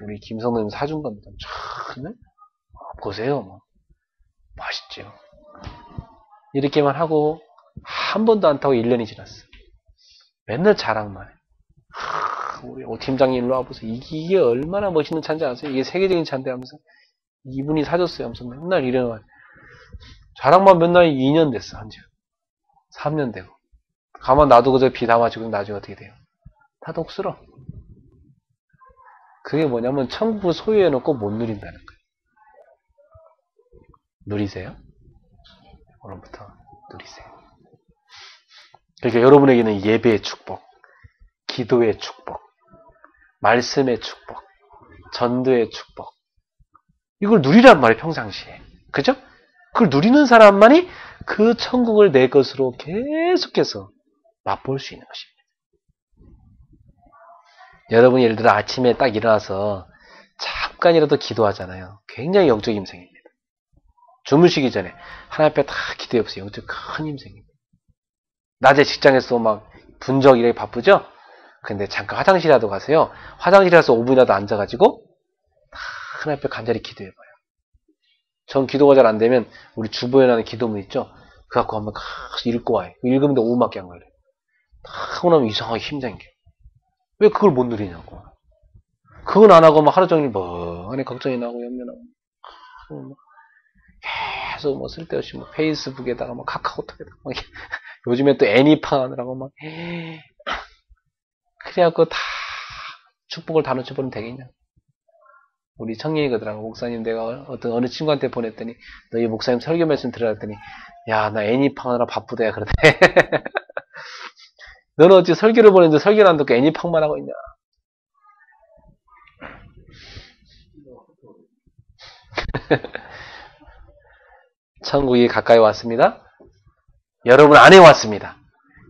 우리 김성도님 사준 겁니다. 참, 보세요. 뭐. 맛있죠. 이렇게만 하고 한 번도 안 타고 1년이 지났어. 맨날 자랑만 해. 우리 오 팀장님 일로 와보세요. 이게 얼마나 멋있는 차인지 아세요? 이게 세계적인 차인데 하면서 이분이 사줬어요 하면서 맨날 이래요. 자랑만 맨날 2년 됐어. 한지 3년 되고. 가만 놔두고 저 비 담아주고 나중에 어떻게 돼요? 다 독스러. 그게 뭐냐면 천국을 소유해놓고 못 누린다는 거예요. 누리세요? 오늘부터 누리세요. 그러니까 여러분에게는 예배의 축복, 기도의 축복, 말씀의 축복, 전도의 축복. 이걸 누리란 말이에요, 평상시에. 그죠? 그걸 누리는 사람만이 그 천국을 내 것으로 계속해서 맛볼 수 있는 것입니다. 여러분이 예를 들어 아침에 딱 일어나서 잠깐이라도 기도하잖아요. 굉장히 영적 힘생입니다. 주무시기 전에 하나님 앞에 다 기도해 보세요. 영적 큰 힘생입니다. 낮에 직장에서 막 분적 이렇게 바쁘죠? 근데 잠깐 화장실이라도 가세요. 화장실에 가서 5분이라도 앉아가지고 하나님 앞에 간절히 기도해봐요. 전 기도가 잘 안 되면 우리 주보에 나는 기도문 있죠? 그거 갖고 한번 읽고 와요. 읽으면 5분밖에 안 걸려요. 하고 나면 이상하게 힘생겨. 왜 그걸 못 누리냐고. 그건 안 하고 막 하루 종일 멍하니 걱정이 나고 염려나고 계속 뭐 쓸데없이 뭐 페이스북에다가 막 카카오톡에다가 막 요즘에 또 애니팡 하느라고 막 그래갖고 다 축복을 다 놓쳐버리면 되겠냐. 우리 청년이 그러더라고. 목사님 내가 어느 친구한테 보냈더니 너희 목사님 설교 말씀 들으라 했더니 야 나 애니팡 하느라 바쁘다 그러대. 너는 어찌 설교를 보냈는데 설교를 안 듣고 애니팡만 하고 있냐. 천국이 가까이 왔습니다. 여러분 안에 왔습니다.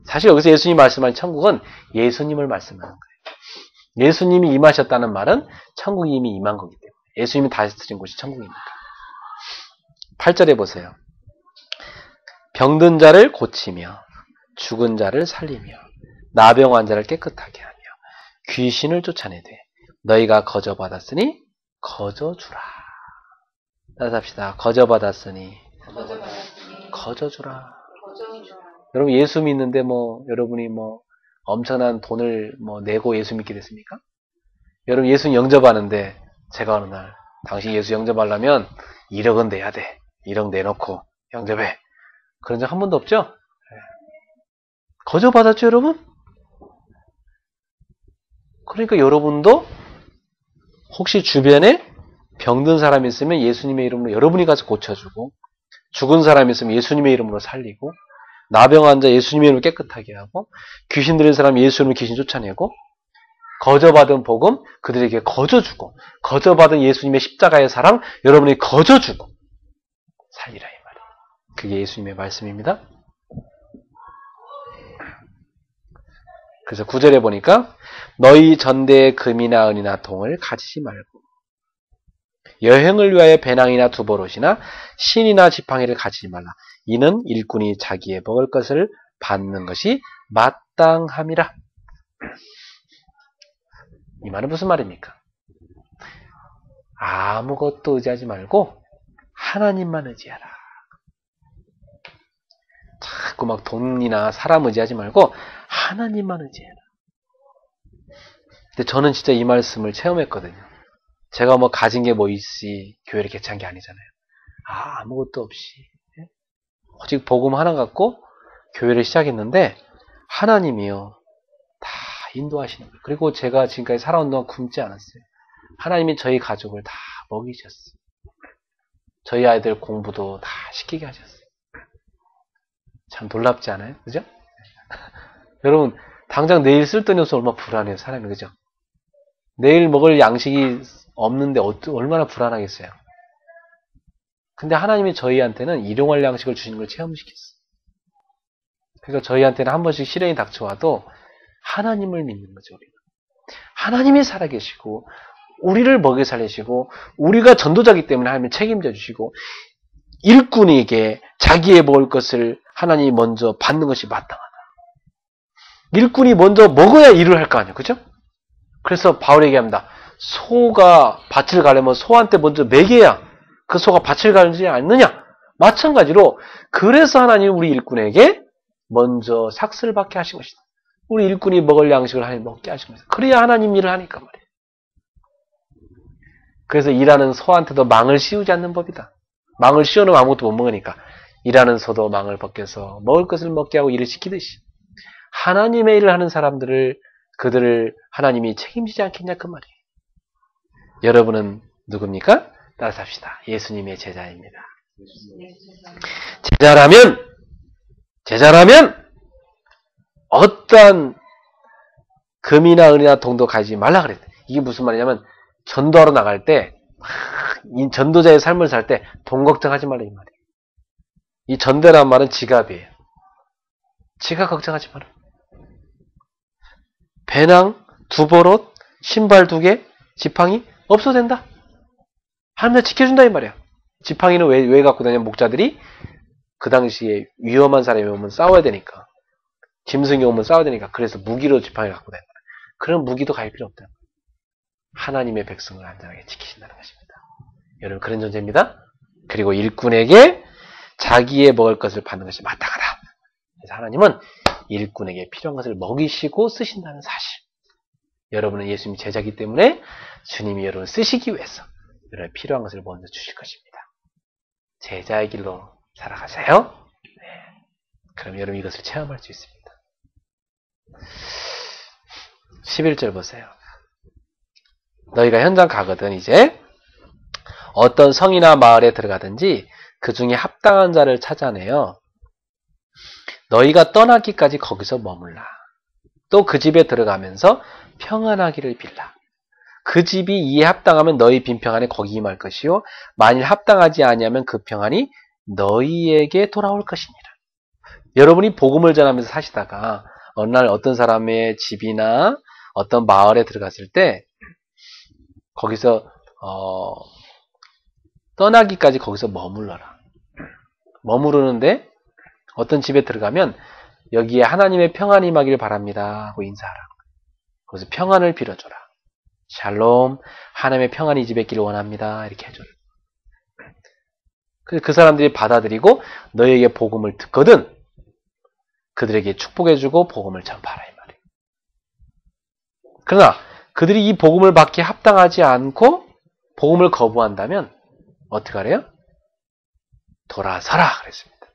사실 여기서 예수님이 말씀하는 천국은 예수님을 말씀하는 거예요. 예수님이 임하셨다는 말은 천국이 이미 임한 거기 때문에 예수님이 다스린 곳이 천국입니다. 8절에 보세요. 병든 자를 고치며 죽은 자를 살리며 나병 환자를 깨끗하게 하며 귀신을 쫓아내되 너희가 거저받았으니 거저주라. 따라서 합시다. 거저받았으니 거저받았으니 거저주라. 거저주라. 여러분 예수 믿는데 여러분이 엄청난 돈을 내고 예수 믿게 됐습니까? 여러분 예수 영접하는데 제가 어느 날 당신 예수 영접하려면 1억은 내야 돼. 1억 내놓고 영접해. 그런 적 한 번도 없죠? 거저받았죠, 여러분? 그러니까 여러분도 혹시 주변에 병든 사람이 있으면 예수님의 이름으로 여러분이 가서 고쳐주고, 죽은 사람이 있으면 예수님의 이름으로 살리고, 나병 환자 예수님의 이름으로 깨끗하게 하고, 귀신 들린 사람 예수 이름으로 귀신 쫓아내고, 거저받은 복음 그들에게 거저주고, 거저받은 예수님의 십자가의 사랑 여러분이 거저주고 살리라 이 말이에요. 그게 예수님의 말씀입니다. 그래서 9절에 보니까 너희 전대에 금이나 은이나 동을 가지지 말고 여행을 위하여 배낭이나 두보롯이나 신이나 지팡이를 가지지 말라. 이는 일꾼이 자기의 먹을 것을 받는 것이 마땅함이라. 이 말은 무슨 말입니까? 아무것도 의지하지 말고 하나님만 의지하라. 자꾸 막 돈이나 사람 의지하지 말고 하나님만 의지해라. 근데 저는 진짜 이 말씀을 체험했거든요. 제가 가진 게 있지 교회를 개최한 게 아니잖아요. 아무것도 없이 오직 복음 하나 갖고 교회를 시작했는데 하나님이요 다 인도하시는 거예요. 그리고 제가 지금까지 살아온 동안 굶지 않았어요. 하나님이 저희 가족을 다 먹이셨어요. 저희 아이들 공부도 다 시키게 하셨어요. 참 놀랍지 않아요? 그죠? 여러분 당장 내일 쓸 돈이 없어 얼마나 불안해요 사람이. 그죠? 내일 먹을 양식이 없는데 얼마나 불안하겠어요. 근데 하나님이 저희한테는 일용할 양식을 주시는 걸 체험시켰어요. 그러니까 저희한테는 한 번씩 시련이 닥쳐와도 하나님을 믿는 거죠. 우리가. 하나님이 살아계시고 우리를 먹여 살리시고 우리가 전도자이기 때문에 하나님이 책임져 주시고 일꾼에게 자기의 먹을 것을 하나님이 먼저 받는 것이 마땅하다. 일꾼이 먼저 먹어야 일을 할 거 아니에요. 그죠? 그래서 바울이 얘기합니다. 소가 밭을 가려면 소한테 먼저 먹여야 그 소가 밭을 가지 않느냐. 마찬가지로 그래서 하나님이 우리 일꾼에게 먼저 삭슬을 받게 하신 것이다. 우리 일꾼이 먹을 양식을 하나님 먹게 하신 것이다. 그래야 하나님 일을 하니까 말이에요. 그래서 일하는 소한테도 망을 씌우지 않는 법이다. 망을 씌워놓으면 아무것도 못 먹으니까 일하는 소도 망을 벗겨서 먹을 것을 먹게 하고 일을 시키듯이 하나님의 일을 하는 사람들을 그들을 하나님이 책임지지 않겠냐 그 말이에요. 여러분은 누굽니까? 따라서 합시다. 예수님의 제자입니다. 제자라면 어떠한 금이나 은이나 동도 가지지 말라 그랬대. 이게 무슨 말이냐면 전도하러 나갈 때 이 전도자의 삶을 살 때 돈 걱정하지 말라 이 말이에요. 이 전대란 말은 지갑이에요. 지갑 걱정하지 마라. 배낭, 두보롯, 신발 2개, 지팡이 없어도 된다. 하나님 지켜준다 이 말이야. 지팡이는 왜 갖고 다니냐? 목자들이 그 당시에 위험한 사람이 오면 싸워야 되니까, 짐승이 오면 싸워야 되니까, 그래서 무기로 지팡이를 갖고 다닌다. 그런 무기도 가질 필요 없다. 하나님의 백성을 안전하게 지키신다는 것입니다. 여러분 그런 존재입니다. 그리고 일꾼에게 자기의 먹을 것을 받는 것이 마땅하다. 그래서 하나님은 일꾼에게 필요한 것을 먹이시고 쓰신다는 사실. 여러분은 예수님 제자이기 때문에 주님이 여러분을 쓰시기 위해서 여러분 필요한 것을 먼저 주실 것입니다. 제자의 길로 살아가세요. 네. 그럼 여러분 이것을 체험할 수 있습니다. 11절 보세요. 너희가 현장 가거든 이제 어떤 성이나 마을에 들어가든지 그 중에 합당한 자를 찾아내어 너희가 떠나기까지 거기서 머물라. 또 그 집에 들어가면서 평안하기를 빌라. 그 집이 이에 합당하면 너희 빈평 안에 거기 임할 것이요 만일 합당하지 아니하면 그 평안이 너희에게 돌아올 것이니라. 여러분이 복음을 전하면서 사시다가 어느 날 어떤 사람의 집이나 어떤 마을에 들어갔을 때 거기서 떠나기까지 거기서 머물러라. 머무르는데 어떤 집에 들어가면 여기에 하나님의 평안이 임하기를 바랍니다 하고 인사하라. 그래서 평안을 빌어줘라. 샬롬, 하나님의 평안이 이 집에 있기를 원합니다. 이렇게 해줘라. 그 사람들이 받아들이고 너에게 복음을 듣거든 그들에게 축복해주고 복음을 전파하라 이 말이에요. 그러나 그들이 이 복음을 받기에 합당하지 않고 복음을 거부한다면 어떻게 하래요? 돌아서라 그랬습니다.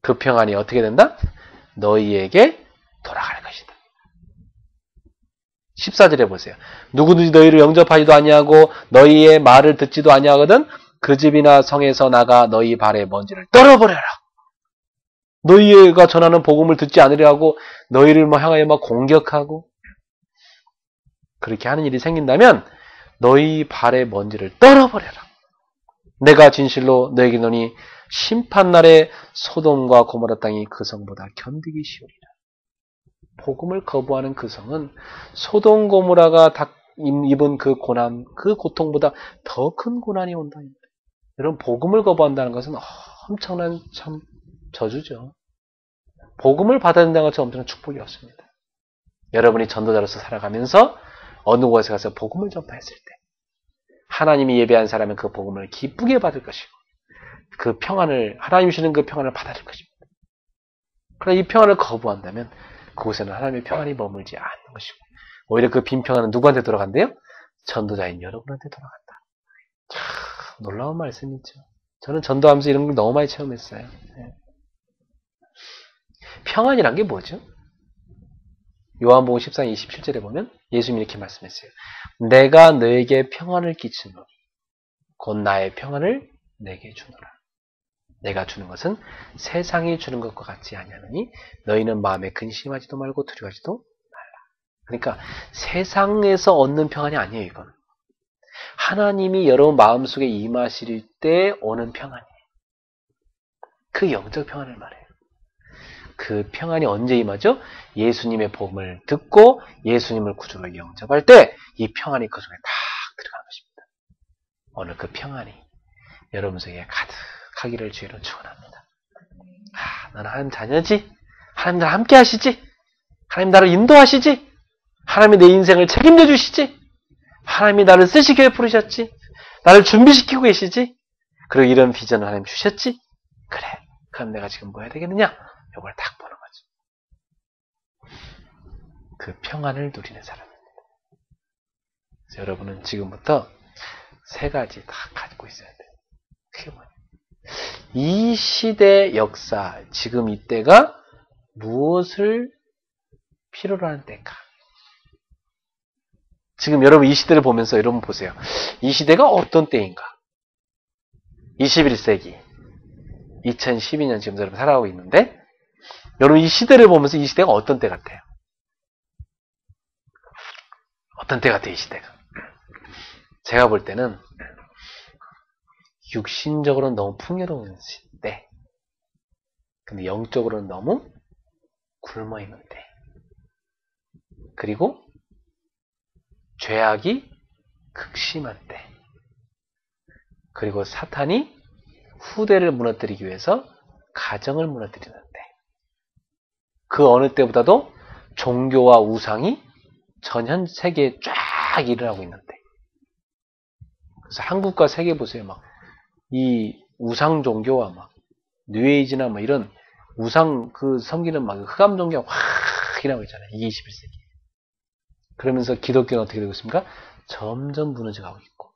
그 평안이 어떻게 된다? 너희에게 돌아갈 것이다. 14절에 보세요. 누구든지 너희를 영접하지도 아니하고 너희의 말을 듣지도 아니하거든 그 집이나 성에서 나가 너희 발의 먼지를 떨어버려라. 너희가 전하는 복음을 듣지 않으려 하고 너희를 향하여 공격하고 그렇게 하는 일이 생긴다면 너희 발의 먼지를 떨어버려라. 내가 진실로 너에게 이르노니 심판날에 소돔과 고모라 땅이 그 성보다 견디기 쉬우리라. 복음을 거부하는 그 성은 소돔 고모라가 입은 그 고난, 그 고통보다 더 큰 고난이 온다. 여러분 복음을 거부한다는 것은 엄청난 참 저주죠. 복음을 받아들인다는 것은 엄청난 축복이 없습니다. 여러분이 전도자로서 살아가면서 어느 곳에 가서 복음을 전파했을 때 하나님이 예배한 사람은 그 복음을 기쁘게 받을 것이고 그 평안을 하나님이 주시는 그 평안을 받아들 것입니다. 그러나 이 평안을 거부한다면 그곳에는 하나님의 평안이 머물지 않는 것이고 오히려 그 빈 평안은 누구한테 돌아간대요? 전도자인 여러분한테 돌아간다. 참 놀라운 말씀이죠. 저는 전도하면서 이런 걸 너무 많이 체험했어요. 네. 평안이란 게 뭐죠? 요한복음 14장 27절에 보면 예수님이 이렇게 말씀했어요. 내가 너에게 평안을 끼치노니 곧 나의 평안을 내게 주노라. 내가 주는 것은 세상이 주는 것과 같지 아니하느니 너희는 마음에 근심하지도 말고 두려워하지도 말라. 그러니까 세상에서 얻는 평안이 아니에요. 이건. 하나님이 여러분 마음속에 임하실 때 오는 평안이에요. 그 영적 평안을 말해요. 그 평안이 언제 임하죠? 예수님의 복음을 듣고 예수님을 구주로 영접할 때 이 평안이 그 속에 딱 들어간 것입니다. 오늘 그 평안이 여러분 속에 가득하기를 주의로 축원합니다. 나는 하나님 자녀지? 하나님 나를 함께 하시지? 하나님 나를 인도하시지? 하나님이 내 인생을 책임져 주시지? 하나님이 나를 쓰시기에 부르셨지? 나를 준비시키고 계시지? 그리고 이런 비전을 하나님 주셨지? 그래. 그럼 내가 지금 뭐 해야 되겠느냐? 이걸 딱 보는 거죠. 그 평안을 누리는 사람입니다. 그래서 여러분은 지금부터 세 가지 다 가지고 있어야 돼요. 그게 뭐냐? 이 시대 역사, 지금 이때가 무엇을 필요로 하는 때인가? 지금 여러분 이 시대를 보면서 여러분 보세요. 이 시대가 어떤 때인가? 21세기, 2012년 지금 여러분 살아가고 있는데 여러분 이 시대를 보면서 이 시대가 어떤 때 같아요? 어떤 때 같아요, 이 시대가? 제가 볼 때는 육신적으로는 너무 풍요로운 때, 근데 영적으로는 너무 굶어있는 때, 그리고 죄악이 극심한 때, 그리고 사탄이 후대를 무너뜨리기 위해서 가정을 무너뜨리는 때, 그 어느 때보다도 종교와 우상이 전 세계에 쫙 일어나고 있는 때. 그래서 한국과 세계 보세요. 이 우상 종교와 뉴에이지나 이런 우상 섬기는 흑암 종교가 확 일어나고 있잖아요. 이게 21세기. 그러면서 기독교는 어떻게 되고 있습니까? 점점 무너져가고 있고,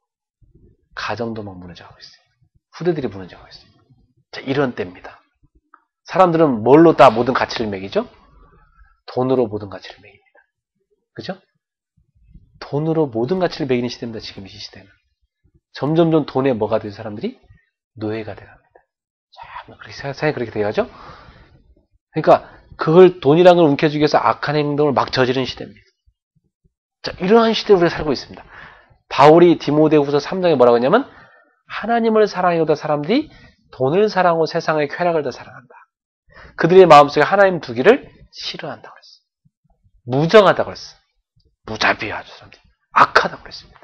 가정도 무너져가고 있어요. 후대들이 무너져가고 있어요. 자, 이런 때입니다. 사람들은 뭘로 다 모든 가치를 매기죠? 돈으로 모든 가치를 매깁니다. 그죠? 돈으로 모든 가치를 매기는 시대입니다. 지금 이 시대는. 점점점 돈에 뭐가 된 사람들이 노예가 돼갑니다. 자, 그렇게 세상에 그렇게 돼야죠. 그러니까 그걸 돈이라는 걸 움켜쥐기 위해서 악한 행동을 막 저지르는 시대입니다. 자, 이러한 시대에 우리가 살고 있습니다. 바울이 디모데후서 3장에 뭐라고 했냐면 하나님을 사랑하고도 사람들이 돈을 사랑하고 세상의 쾌락을 더 사랑한다. 그들의 마음속에 하나님 두기를 싫어한다고 그랬어요. 무정하다고 그랬어요. 무자비하죠. 사람들이. 악하다고 그랬습니다.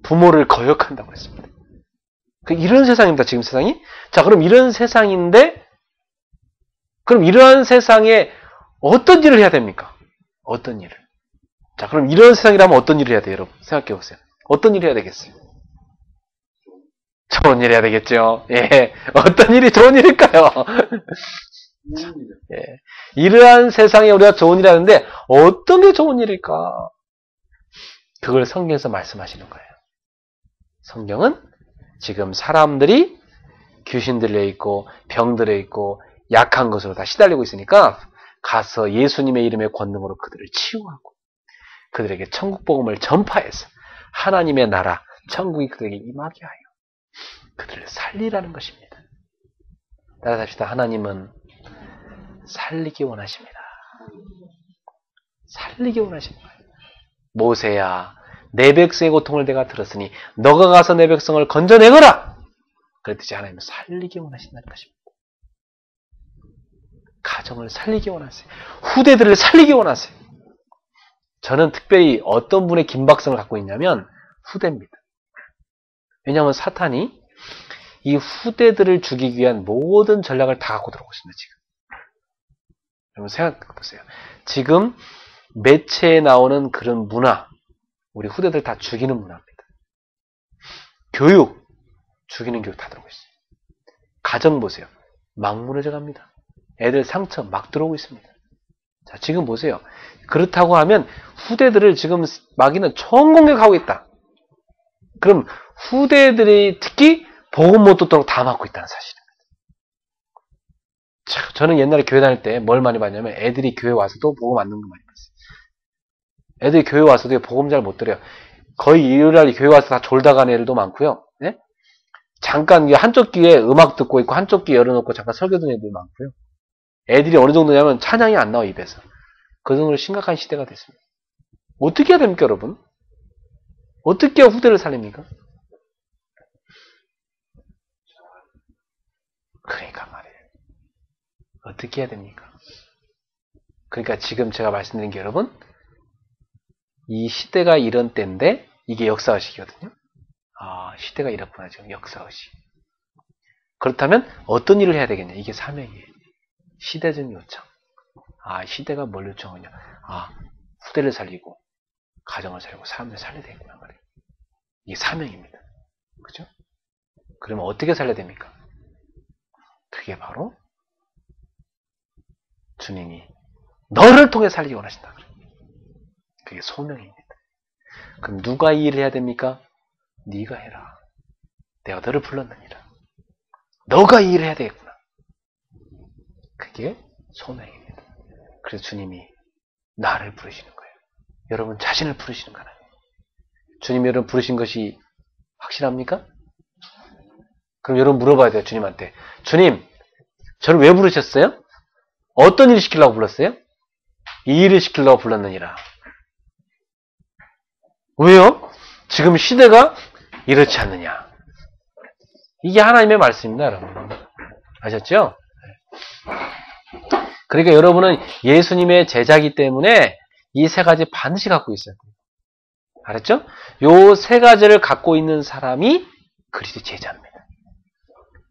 부모를 거역한다고 그랬습니다. 이런 세상입니다. 지금 세상이. 자, 그럼 이런 세상인데 그럼 이러한 세상에 어떤 일을 해야 됩니까? 어떤 일을? 자, 그럼 이런 세상이라면 어떤 일을 해야 돼요, 여러분? 생각해 보세요. 어떤 일을 해야 되겠어요? 좋은 일 해야 되겠죠? 예. 어떤 일이 좋은 일일까요? 예. 이러한 세상에 우리가 좋은 일 하는데 어떤 게 좋은 일일까? 그걸 성경에서 말씀하시는 거예요. 성경은 지금 사람들이 귀신 들려 있고 병 들려 있고 약한 것으로 다 시달리고 있으니까 가서 예수님의 이름의 권능으로 그들을 치유하고 그들에게 천국 복음을 전파해서 하나님의 나라, 천국이 그들에게 임하게 하여 그들을 살리라는 것입니다. 따라합시다. 하나님은 살리기 원하십니다. 살리기 원하십니다. 모세야, 내 백성의 고통을 내가 들었으니 너가 가서 내 백성을 건져내거라. 그랬듯이 하나님은 살리기 원하신다는 것입니다. 가정을 살리기 원하세요. 후대들을 살리기 원하세요. 저는 특별히 어떤 분의 긴박성을 갖고 있냐면 후대입니다. 왜냐하면 사탄이 이 후대들을 죽이기 위한 모든 전략을 다 갖고 들어오고 있습니다. 지금. 여러분 생각해보세요. 지금 매체에 나오는 그런 문화, 우리 후대들 다 죽이는 문화입니다. 교육, 죽이는 교육 다 들어오고 있어요. 가정 보세요. 막 무너져 갑니다. 애들 상처 막 들어오고 있습니다. 자, 지금 보세요. 그렇다고 하면 후대들을 지금 마귀는 총공격하고 있다. 그럼 후대들이 특히 복음 못 듣도록 다 막고 있다는 사실입니다. 자, 저는 옛날에 교회 다닐 때 뭘 많이 봤냐면 애들이 교회 와서도 복음 안 듣는 거 많이 봤어요. 애들이 교회 와서도 복음 잘 못 들어요. 거의 일요일날 교회 와서 다 졸다 가는 애들도 많고요. 네? 잠깐 한쪽 귀에 음악 듣고 있고 한쪽 귀에 열어놓고 잠깐 설교 듣는 애들이 많고요. 애들이 어느 정도냐면 찬양이 안 나와 입에서. 그 정도로 심각한 시대가 됐습니다. 어떻게 해야 됩니까, 여러분? 어떻게 해야 후대를 살립니까? 그러니까 말이에요. 어떻게 해야 됩니까? 그러니까 지금 제가 말씀드린 게 여러분, 이 시대가 이런 때인데 이게 역사의식이거든요. 아, 시대가 이렇구나, 지금 역사의식. 그렇다면 어떤 일을 해야 되겠냐? 이게 사명이에요. 시대적 요청. 아, 시대가 뭘 요청하냐? 아, 후대를 살리고 가정을 살리고 사람들을 살려야 되겠구나 말이에요. 이게 사명입니다. 그죠? 그러면 어떻게 살려야 됩니까? 그게 바로 주님이 너를 통해 살리기 원하신다. 그게 소명입니다. 그럼 누가 이 일을 해야 됩니까? 네가 해라. 내가 너를 불렀느니라. 너가 이 일을 해야 되겠구나. 그게 소명입니다. 그래서 주님이 나를 부르시는 거예요. 여러분 자신을 부르시는 거예요. 주님이 여러분 부르신 것이 확실합니까? 그럼 여러분 물어봐야 돼요. 주님한테. 주님, 저를 왜 부르셨어요? 어떤 일을 시키려고 불렀어요? 이 일을 시키려고 불렀느니라. 왜요? 지금 시대가 이렇지 않느냐. 이게 하나님의 말씀입니다, 여러분. 아셨죠? 그러니까 여러분은 예수님의 제자이기 때문에 이 세 가지 반드시 갖고 있어야 돼요. 알았죠? 요 세 가지를 갖고 있는 사람이 그리스도의 제자입니다.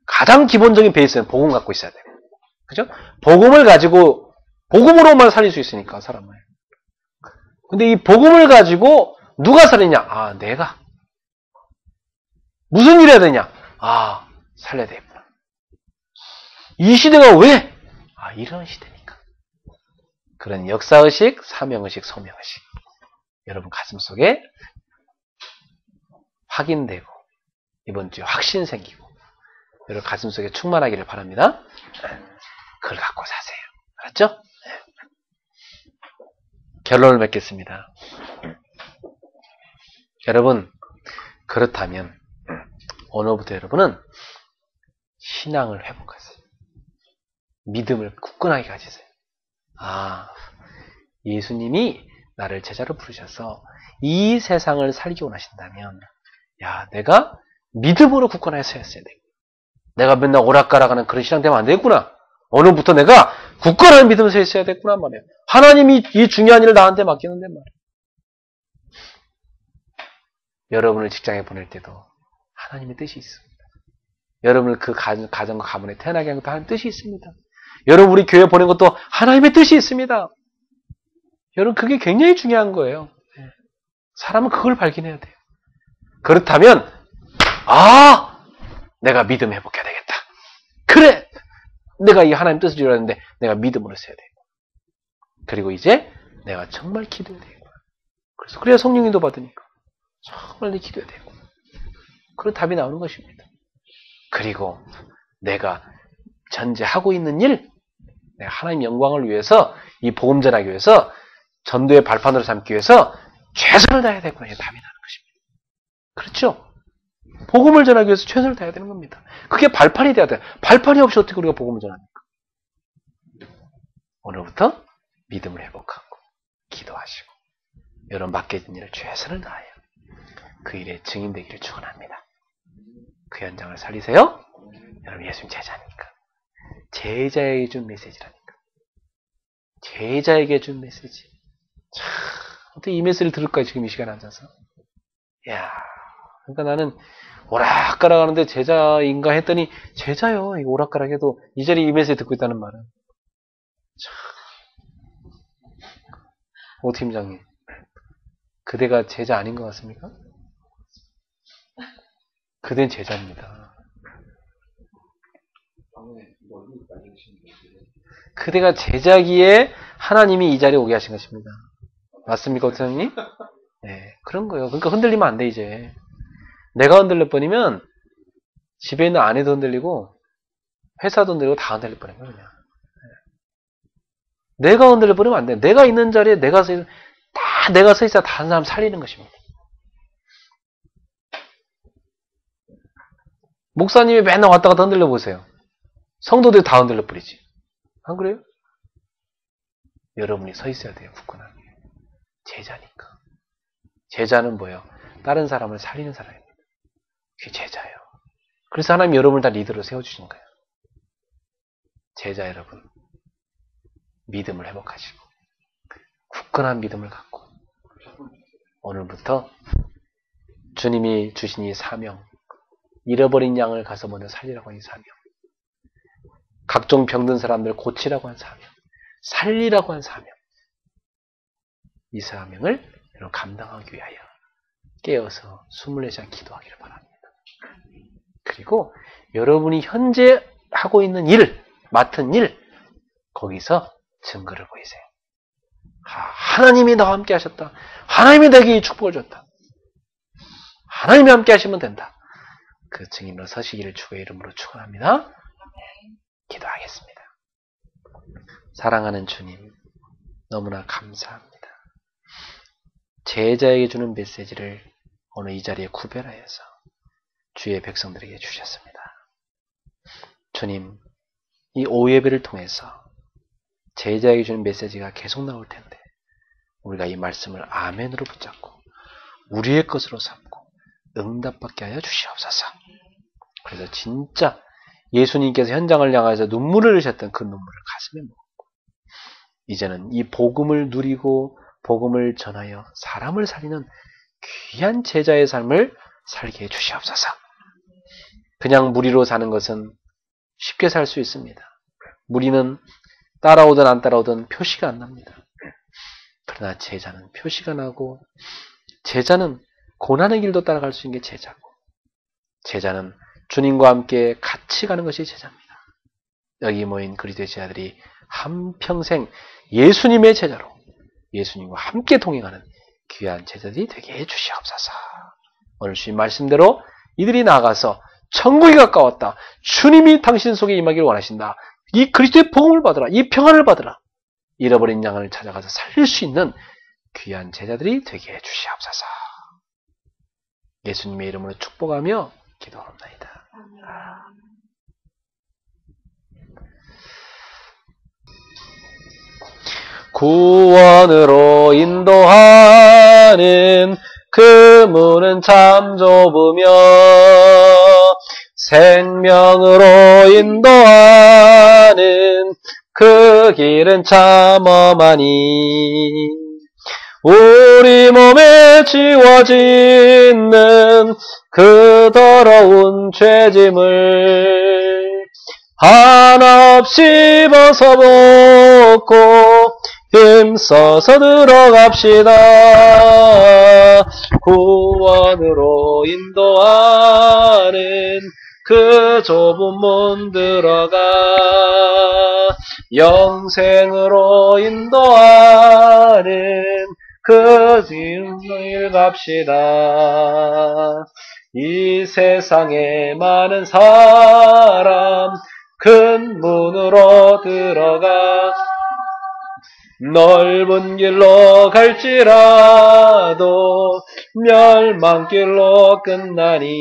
가장 기본적인 베이스는 복음 갖고 있어야 돼요. 그죠? 복음을 가지고 복음으로만 살릴 수 있으니까 사람을. 근데 이 복음을 가지고 누가 살리냐? 아, 내가. 무슨 일 해야 되냐? 아, 살려야 되겠구나. 이 시대가 왜? 아, 이런 시대니까. 그런 역사의식, 사명의식, 소명의식. 여러분 가슴속에 확인되고 이번 주에 확신 생기고 여러분 가슴속에 충만하기를 바랍니다. 그걸 갖고 사세요. 알았죠? 결론을 맺겠습니다. 여러분 그렇다면 오늘부터 여러분은 신앙을 회복하세요. 믿음을 굳건하게 가지세요. 아, 예수님이 나를 제자로 부르셔서 이 세상을 살기 원하신다면 야, 내가 믿음으로 굳건하게 서야 돼. 내가 맨날 오락가락하는 그런 신앙 되면 안 되겠구나. 오늘부터 내가 굳건한 믿음을 서 있어야 되겠구나 말이에요. 하나님이 이 중요한 일을 나한테 맡기는데 말이에요. 여러분을 직장에 보낼 때도 하나님의 뜻이 있습니다. 여러분을 그 가정과 가문에 태어나게 한 것도 하나님의 뜻이 있습니다. 여러분 우리 교회 보낸 것도 하나님의 뜻이 있습니다. 여러분 그게 굉장히 중요한 거예요. 사람은 그걸 발견해야 돼요. 그렇다면 내가 믿음 회복해야 되겠다. 그래! 내가 이 하나님 뜻을 이루었는데 내가 믿음으로 써야 되고 그리고 이제 내가 정말 기도해야 되고 그래야 성령님도 받으니까 정말 내 기도해야 되고 그런 답이 나오는 것입니다. 그리고 내가 전제 하고 있는 일 내가 하나님 영광을 위해서 이 복음 전하기 위해서 전도의 발판으로 삼기 위해서 최선을 다해야 되구나. 이게 답이 나는 것입니다. 그렇죠? 복음을 전하기 위해서 최선을 다해야 되는 겁니다. 그게 발판이 돼야 돼요. 발판이 없이 어떻게 우리가 복음을 전합니까? 오늘부터 믿음을 회복하고 기도하시고 여러분 맡겨진 일을 최선을 다하여 그 일에 증인되기를 축원합니다. 그 현장을 살리세요. 여러분 예수님 제자니까. 제자에게 준 메시지라니까. 제자에게 준 메시지. 참 어떻게 이 메시지를 들을까요? 지금 이 시간에 앉아서. 이야, 그러니까 나는 오락가락 하는데 제자인가 했더니 제자요. 이거 오락가락 해도 이 자리에 이 메시지 듣고 있다는 말은. 참. 오 팀장님. 그대가 제자 아닌 것 같습니까? 그대는 제자입니다. 그대가 제자기에 하나님이 이 자리에 오게 하신 것입니다. 맞습니까, 오팀장님? 네, 그런 거예요. 그러니까 흔들리면 안 돼, 이제. 내가 흔들릴 뻔이면 집에 있는 아내도 흔들리고 회사도 흔들리고 다 흔들릴 뻔해요, 그냥. 내가 흔들릴 뻔하면 안 돼. 내가 있는 자리에 내가 서 있어야 다른 사람 살리는 것입니다. 목사님이 맨날 왔다 갔다 흔들려 보세요. 성도들이 다 흔들려 버리지. 안 그래요? 여러분이 서 있어야 돼요, 굳건하게. 제자니까. 제자는 뭐예요? 다른 사람을 살리는 사람입니다. 그게 제자예요. 그래서 하나님 여러분을 다 리더로 세워주신 거예요. 제자 여러분, 믿음을 회복하시고 굳건한 믿음을 갖고 오늘부터 주님이 주신 이 사명, 잃어버린 양을 가서 먼저 살리라고 한 이 사명, 각종 병든 사람들 고치라고 한 사명, 살리라고 한 사명, 이 사명을 여러분 감당하기 위하여 깨어서 24시간 기도하기를 바랍니다. 그리고 여러분이 현재 하고 있는 일, 맡은 일, 거기서 증거를 보이세요. 하나님이 나와 함께 하셨다. 하나님이 내게 이 축복을 줬다. 하나님이 함께 하시면 된다. 그 증인으로 서시기를 주의 이름으로 축원합니다. 기도하겠습니다. 사랑하는 주님, 너무나 감사합니다. 제자에게 주는 메시지를 오늘 이 자리에 구별하여서 주의 백성들에게 주셨습니다. 주님, 이 오예배를 통해서 제자에게 주는 메시지가 계속 나올 텐데 우리가 이 말씀을 아멘으로 붙잡고 우리의 것으로 삼고 응답받게 하여 주시옵소서. 그래서 진짜 예수님께서 현장을 향해서 눈물을 흘리셨던 그 눈물을 가슴에 묻고 이제는 이 복음을 누리고 복음을 전하여 사람을 살리는 귀한 제자의 삶을 살게 해 주시옵소서. 그냥 무리로 사는 것은 쉽게 살 수 있습니다. 무리는 따라오든 안 따라오든 표시가 안 납니다. 그러나 제자는 표시가 나고 제자는 고난의 길도 따라갈 수 있는 게 제자고 제자는 주님과 함께 같이 가는 것이 제자입니다. 여기 모인 그리스도의 제자들이 한평생 예수님의 제자로 예수님과 함께 동행하는 귀한 제자들이 되게 해주시옵소서. 오늘 주님 말씀대로 이들이 나가서 천국이 가까웠다. 주님이 당신 속에 임하기를 원하신다. 이 그리스도의 복음을 받으라. 이 평안을 받으라. 잃어버린 양을 찾아가서 살릴 수 있는 귀한 제자들이 되게 해주시옵소서. 예수님의 이름으로 축복하며 기도합니다. 구원으로 인도하는 그 문은 참 좁으며 생명으로 인도하는 그 길은 참 험하니 우리 몸에 지워지는 그 더러운 죄짐을 하나 없이 벗어먹고 힘써서 들어갑시다. 구원으로 인도하는 그 좁은 문 들어가 영생으로 인도하는 그 길 갑시다. 이 세상에 많은 사람 큰 문으로 들어가 넓은 길로 갈지라도 멸망길로 끝나니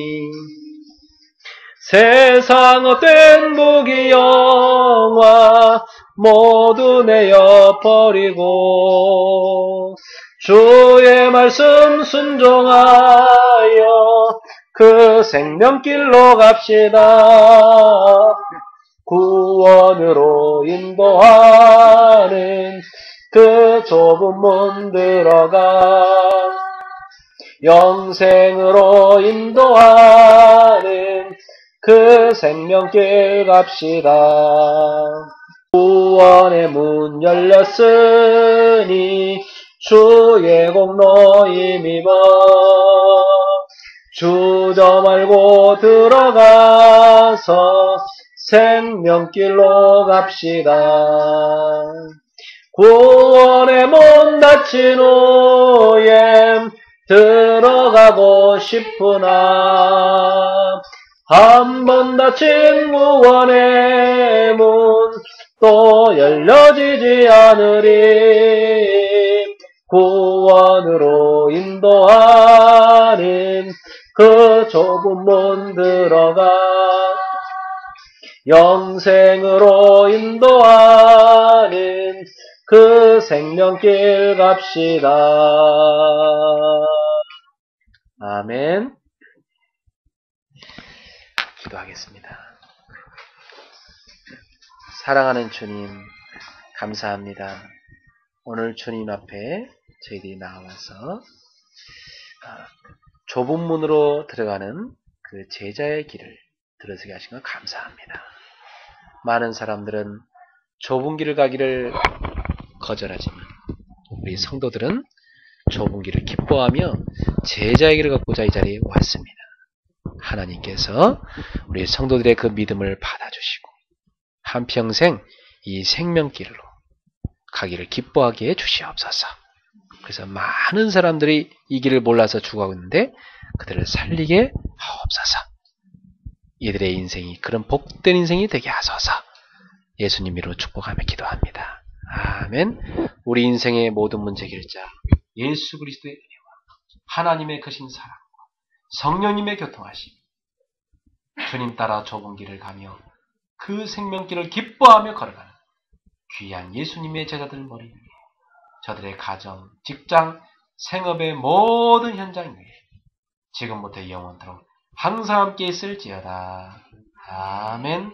세상 헛된 무기영화 모두 내어버리고 주의 말씀 순종하여 그 생명길로 갑시다. 구원으로 인도하는 그 좁은 문 들어가 영생으로 인도하는 그 생명길 갑시다. 구원의 문 열렸으니 주의 공로 힘입어 주저 말고 들어가서 생명길로 갑시다. 구원의 문 닫힌 후에 들어가고 싶으나 한 번 닫힌 구원의 문 또 열려지지 않으리. 구원으로 인도하는 그 좁은 문 들어가 영생으로 인도하는 그 생명길 갑시다. 아멘. 기도하겠습니다. 사랑하는 주님, 감사합니다. 오늘 주님 앞에 저희들이 나와서 좁은 문으로 들어가는 그 제자의 길을 들어서게 하신 것 감사합니다. 많은 사람들은 좁은 길을 가기를 거절하지만 우리 성도들은 좁은 길을 기뻐하며 제자의 길을 걷고자 이 자리에 왔습니다. 하나님께서 우리 성도들의 그 믿음을 받아주시고 한평생 이 생명길로 가기를 기뻐하게 해주시옵소서. 그래서 많은 사람들이 이 길을 몰라서 죽어가고 있는데 그들을 살리게 하옵소서. 이들의 인생이 그런 복된 인생이 되게 하소서. 예수님 이름으로 축복하며 기도합니다. 아멘. 우리 인생의 모든 문제 길자 예수 그리스도의 은혜와 하나님의 크신 사랑과 성령님의 교통하심 주님 따라 좁은 길을 가며 그 생명길을 기뻐하며 걸어가는 귀한 예수님의 제자들 머리 위에 저들의 가정, 직장, 생업의 모든 현장 위에 지금부터 영원토록 항상 함께 있을지어다. 아멘.